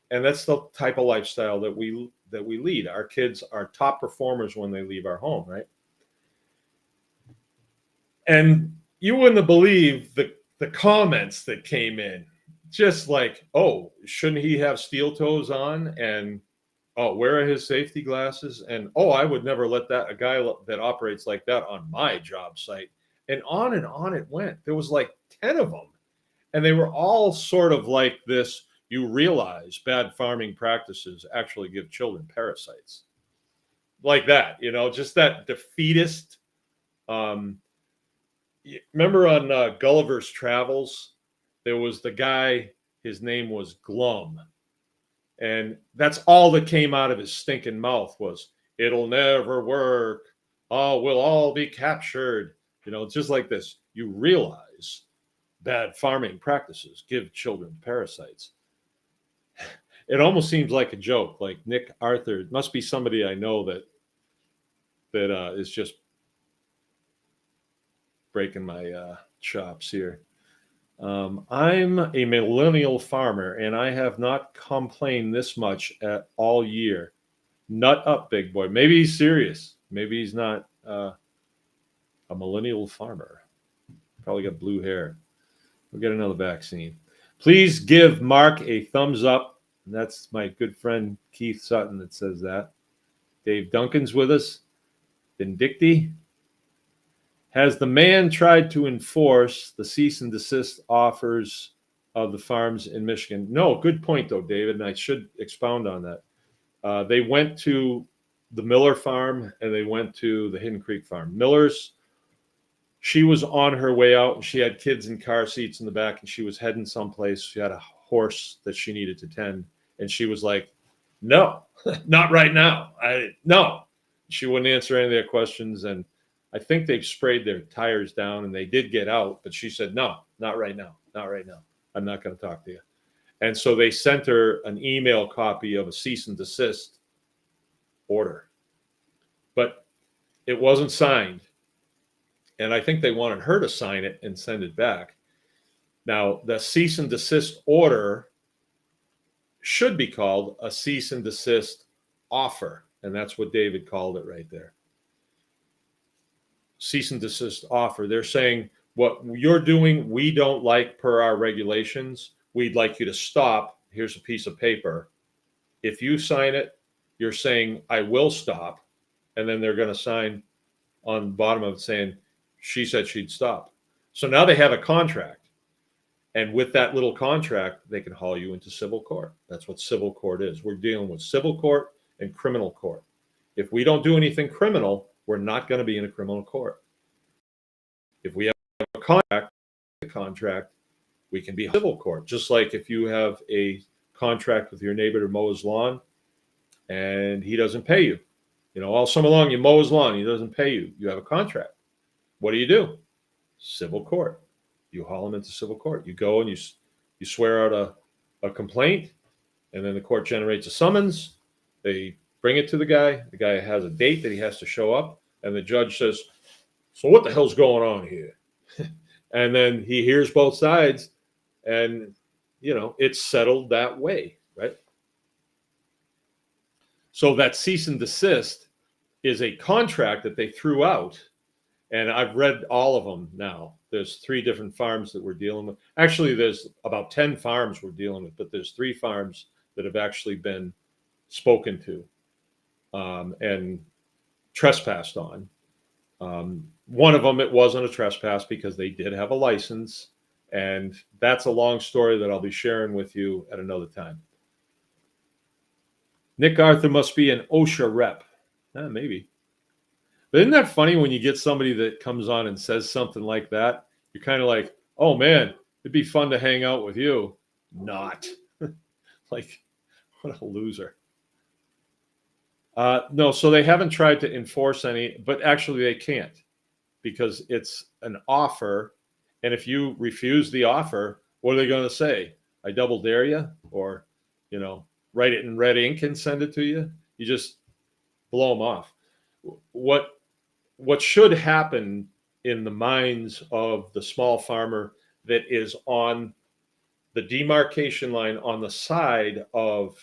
And that's the type of lifestyle that we lead. Our kids are top performers when they leave our home, right? And you wouldn't believe the comments that came in, just like, oh, shouldn't he have steel toes on? And, oh, where are his safety glasses? And, oh, I would never let a guy that operates like that on my job site. And on it went. There was like 10 of them. And they were all sort of like this. You realize bad farming practices actually give children parasites. Like that, you know, just that defeatist. Remember on Gulliver's Travels, there was the guy, his name was Glum. And that's all that came out of his stinking mouth was, it'll never work. Oh, we'll all be captured. It's just like this. You realize bad farming practices give children parasites. It almost seems like a joke, like Nick Arthur. It must be somebody I know that is just breaking my chops here. I'm a millennial farmer, and I have not complained this much at all year. Nut up, big boy. Maybe he's serious. Maybe he's not a millennial farmer. Probably got blue hair. We'll get another vaccine. Please give Mark a thumbs up. And that's my good friend Keith Sutton that says that. Dave Duncan's with us. Vindicti. Has the man tried to enforce the cease and desist offers of the farms in Michigan? No, good point, though, David, and I should expound on that. They went to the Miller farm and they went to the Hidden Creek farm. Miller's, she was on her way out and she had kids in car seats in the back and she was heading someplace. She had a horse that she needed to tend. And she was like, no, not right now. No. She wouldn't answer any of their questions. And I think they've sprayed their tires down and they did get out. But she said, no, not right now. Not right now. I'm not going to talk to you. And so they sent her an email copy of a cease and desist order. But it wasn't signed. And I think they wanted her to sign it and send it back. Now, the cease and desist order should be called a cease and desist offer. And that's what David called it right there. Cease and desist offer. They're saying, what you're doing, we don't like per our regulations. We'd like you to stop. Here's a piece of paper. If you sign it, you're saying, I will stop. And then they're going to sign on the bottom of it saying, she said she'd stop. So now they have a contract. And with that little contract, they can haul you into civil court. That's what civil court is. We're dealing with civil court and criminal court. If we don't do anything criminal, we're not going to be in a criminal court. If we have a contract, we can be a civil court. Just like if you have a contract with your neighbor to mow his lawn and he doesn't pay you. All summer long you mow his lawn, he doesn't pay you. You have a contract. What do? Civil court. You haul him into civil court. You go and you swear out a complaint, and then the court generates a summons. They bring it to the guy. The guy has a date that he has to show up, and the judge says, so what the hell's going on here? And then he hears both sides, and, it's settled that way, right? So that cease and desist is a contract that they threw out, and I've read all of them now. There's 3 different farms that we're dealing with. Actually, there's about 10 farms we're dealing with, but there's 3 farms that have actually been spoken to and trespassed on. One of them, it wasn't a trespass because they did have a license, and that's a long story that I'll be sharing with you at another time. Nick Arthur must be an OSHA rep. Maybe. But isn't that funny when you get somebody that comes on and says something like that? You're kind of like, oh, man, it'd be fun to hang out with you. Not. Like, what a loser. No, so they haven't tried to enforce any, but actually they can't because it's an offer. And if you refuse the offer, what are they going to say? I double dare you? Or, write it in red ink and send it to you? You just blow them off. What should happen in the minds of the small farmer that is on the demarcation line on the side of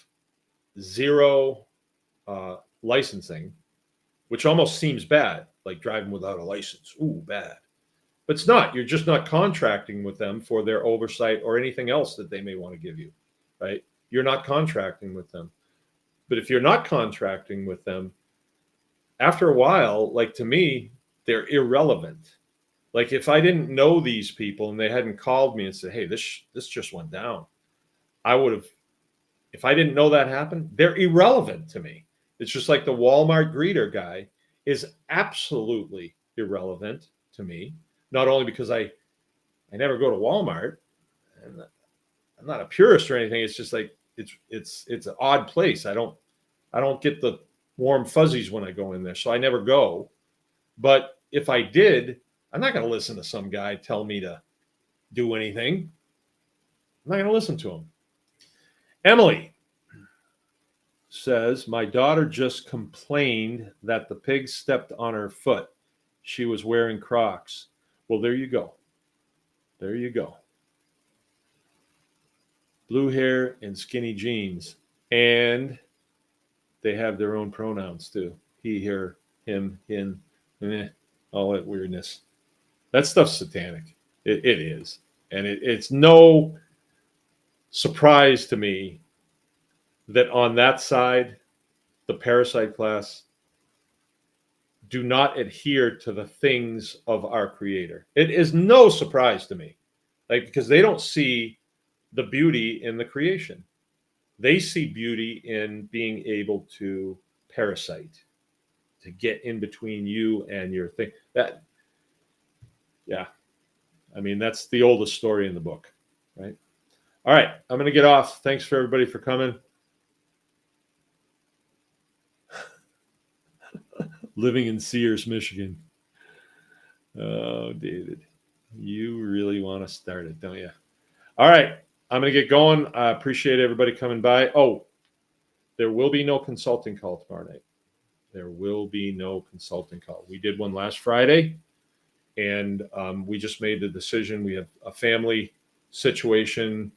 zero licensing, which almost seems bad, like driving without a license. Ooh, bad. But it's not. You're just not contracting with them for their oversight or anything else that they may want to give you, right? You're not contracting with them. But if you're not contracting with them, after a while, like to me, they're irrelevant. Like if I didn't know these people and they hadn't called me and said, hey, this just went down, I would have, if I didn't know that happened, they're irrelevant to me. It's just like the Walmart greeter guy is absolutely irrelevant to me. Not only because I never go to Walmart and I'm not a purist or anything. It's just like, it's an odd place. I don't get the warm fuzzies when I go in there. So I never go. But if I did, I'm not going to listen to some guy tell me to do anything. I'm not going to listen to him. Emily says, my daughter just complained that the pig stepped on her foot. She was wearing Crocs. Well, there you go. There you go. Blue hair and skinny jeans. And they have their own pronouns too. He, her, him, him, all that weirdness. That stuff's satanic. It is. And it's no surprise to me that on that side, the parasite class do not adhere to the things of our Creator. It is no surprise to me, like, because they don't see the beauty in the creation. They see beauty in being able to parasite, to get in between you and your thing. That, yeah, I mean, that's the oldest story in the book, right? All right, I'm going to get off. Thanks for everybody for coming. Living in Sears, Michigan. Oh, David, you really want to start it, don't you? All right, I'm going to get going. I appreciate everybody coming by. Oh, there will be no consulting call tomorrow night. There will be no consulting call. We did one last Friday, and we just made the decision. We have a family situation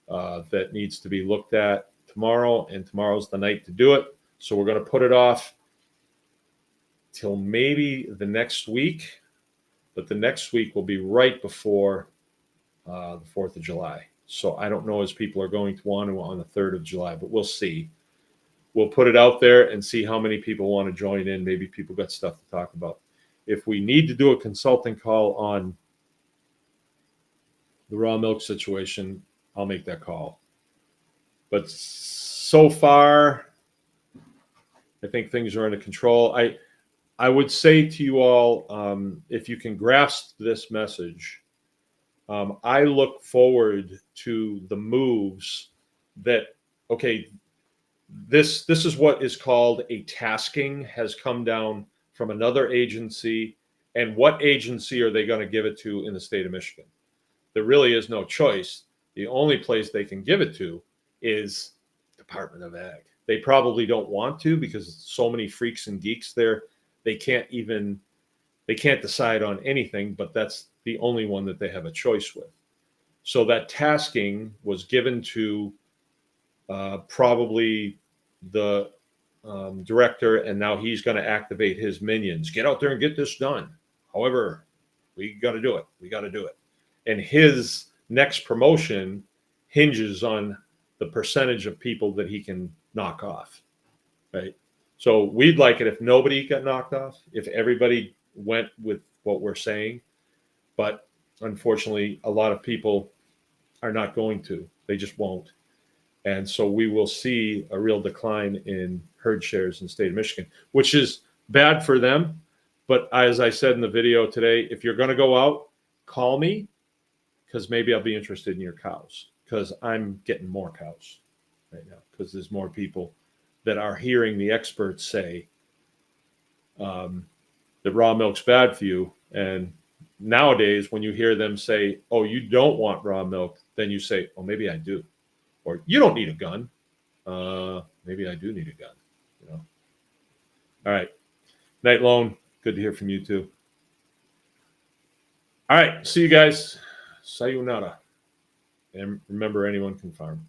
that needs to be looked at tomorrow, and tomorrow's the night to do it. So we're going to put it off till maybe the next week, but the next week will be right before the 4th of July. So I don't know as people are going to want to on the 3rd of July, but we'll see. We'll put it out there and see how many people want to join in. Maybe people got stuff to talk about. If we need to do a consulting call on the raw milk situation, I'll make that call. But so far, I think things are under control. I would say to you all, if you can grasp this message, I look forward to the moves that, okay, this is what is called a tasking has come down from another agency. And what agency are they going to give it to in the state of Michigan? There really is no choice. The only place they can give it to is Department of Ag. They probably don't want to because so many freaks and geeks there. They can't decide on anything, but that's the only one that they have a choice with. So that tasking was given to probably the director, and now he's going to activate his minions. Get out there and get this done. However, we got to do it. We got to do it. And his next promotion hinges on the percentage of people that he can knock off, right? So we'd like it if nobody got knocked off, if everybody went with what we're saying. But unfortunately, a lot of people are not going to. They just won't. And so we will see a real decline in herd shares in the state of Michigan, which is bad for them. But as I said in the video today, if you're going to go out, call me, because maybe I'll be interested in your cows, because I'm getting more cows right now, because there's more people that are hearing the experts say that raw milk's bad for you. And nowadays, when you hear them say, oh, you don't want raw milk, then you say, oh, maybe I do. Or you don't need a gun. Maybe I do need a gun. You know. All right. Night Lone. Good to hear from you too. All right. See you guys. Sayonara. And remember, anyone can farm.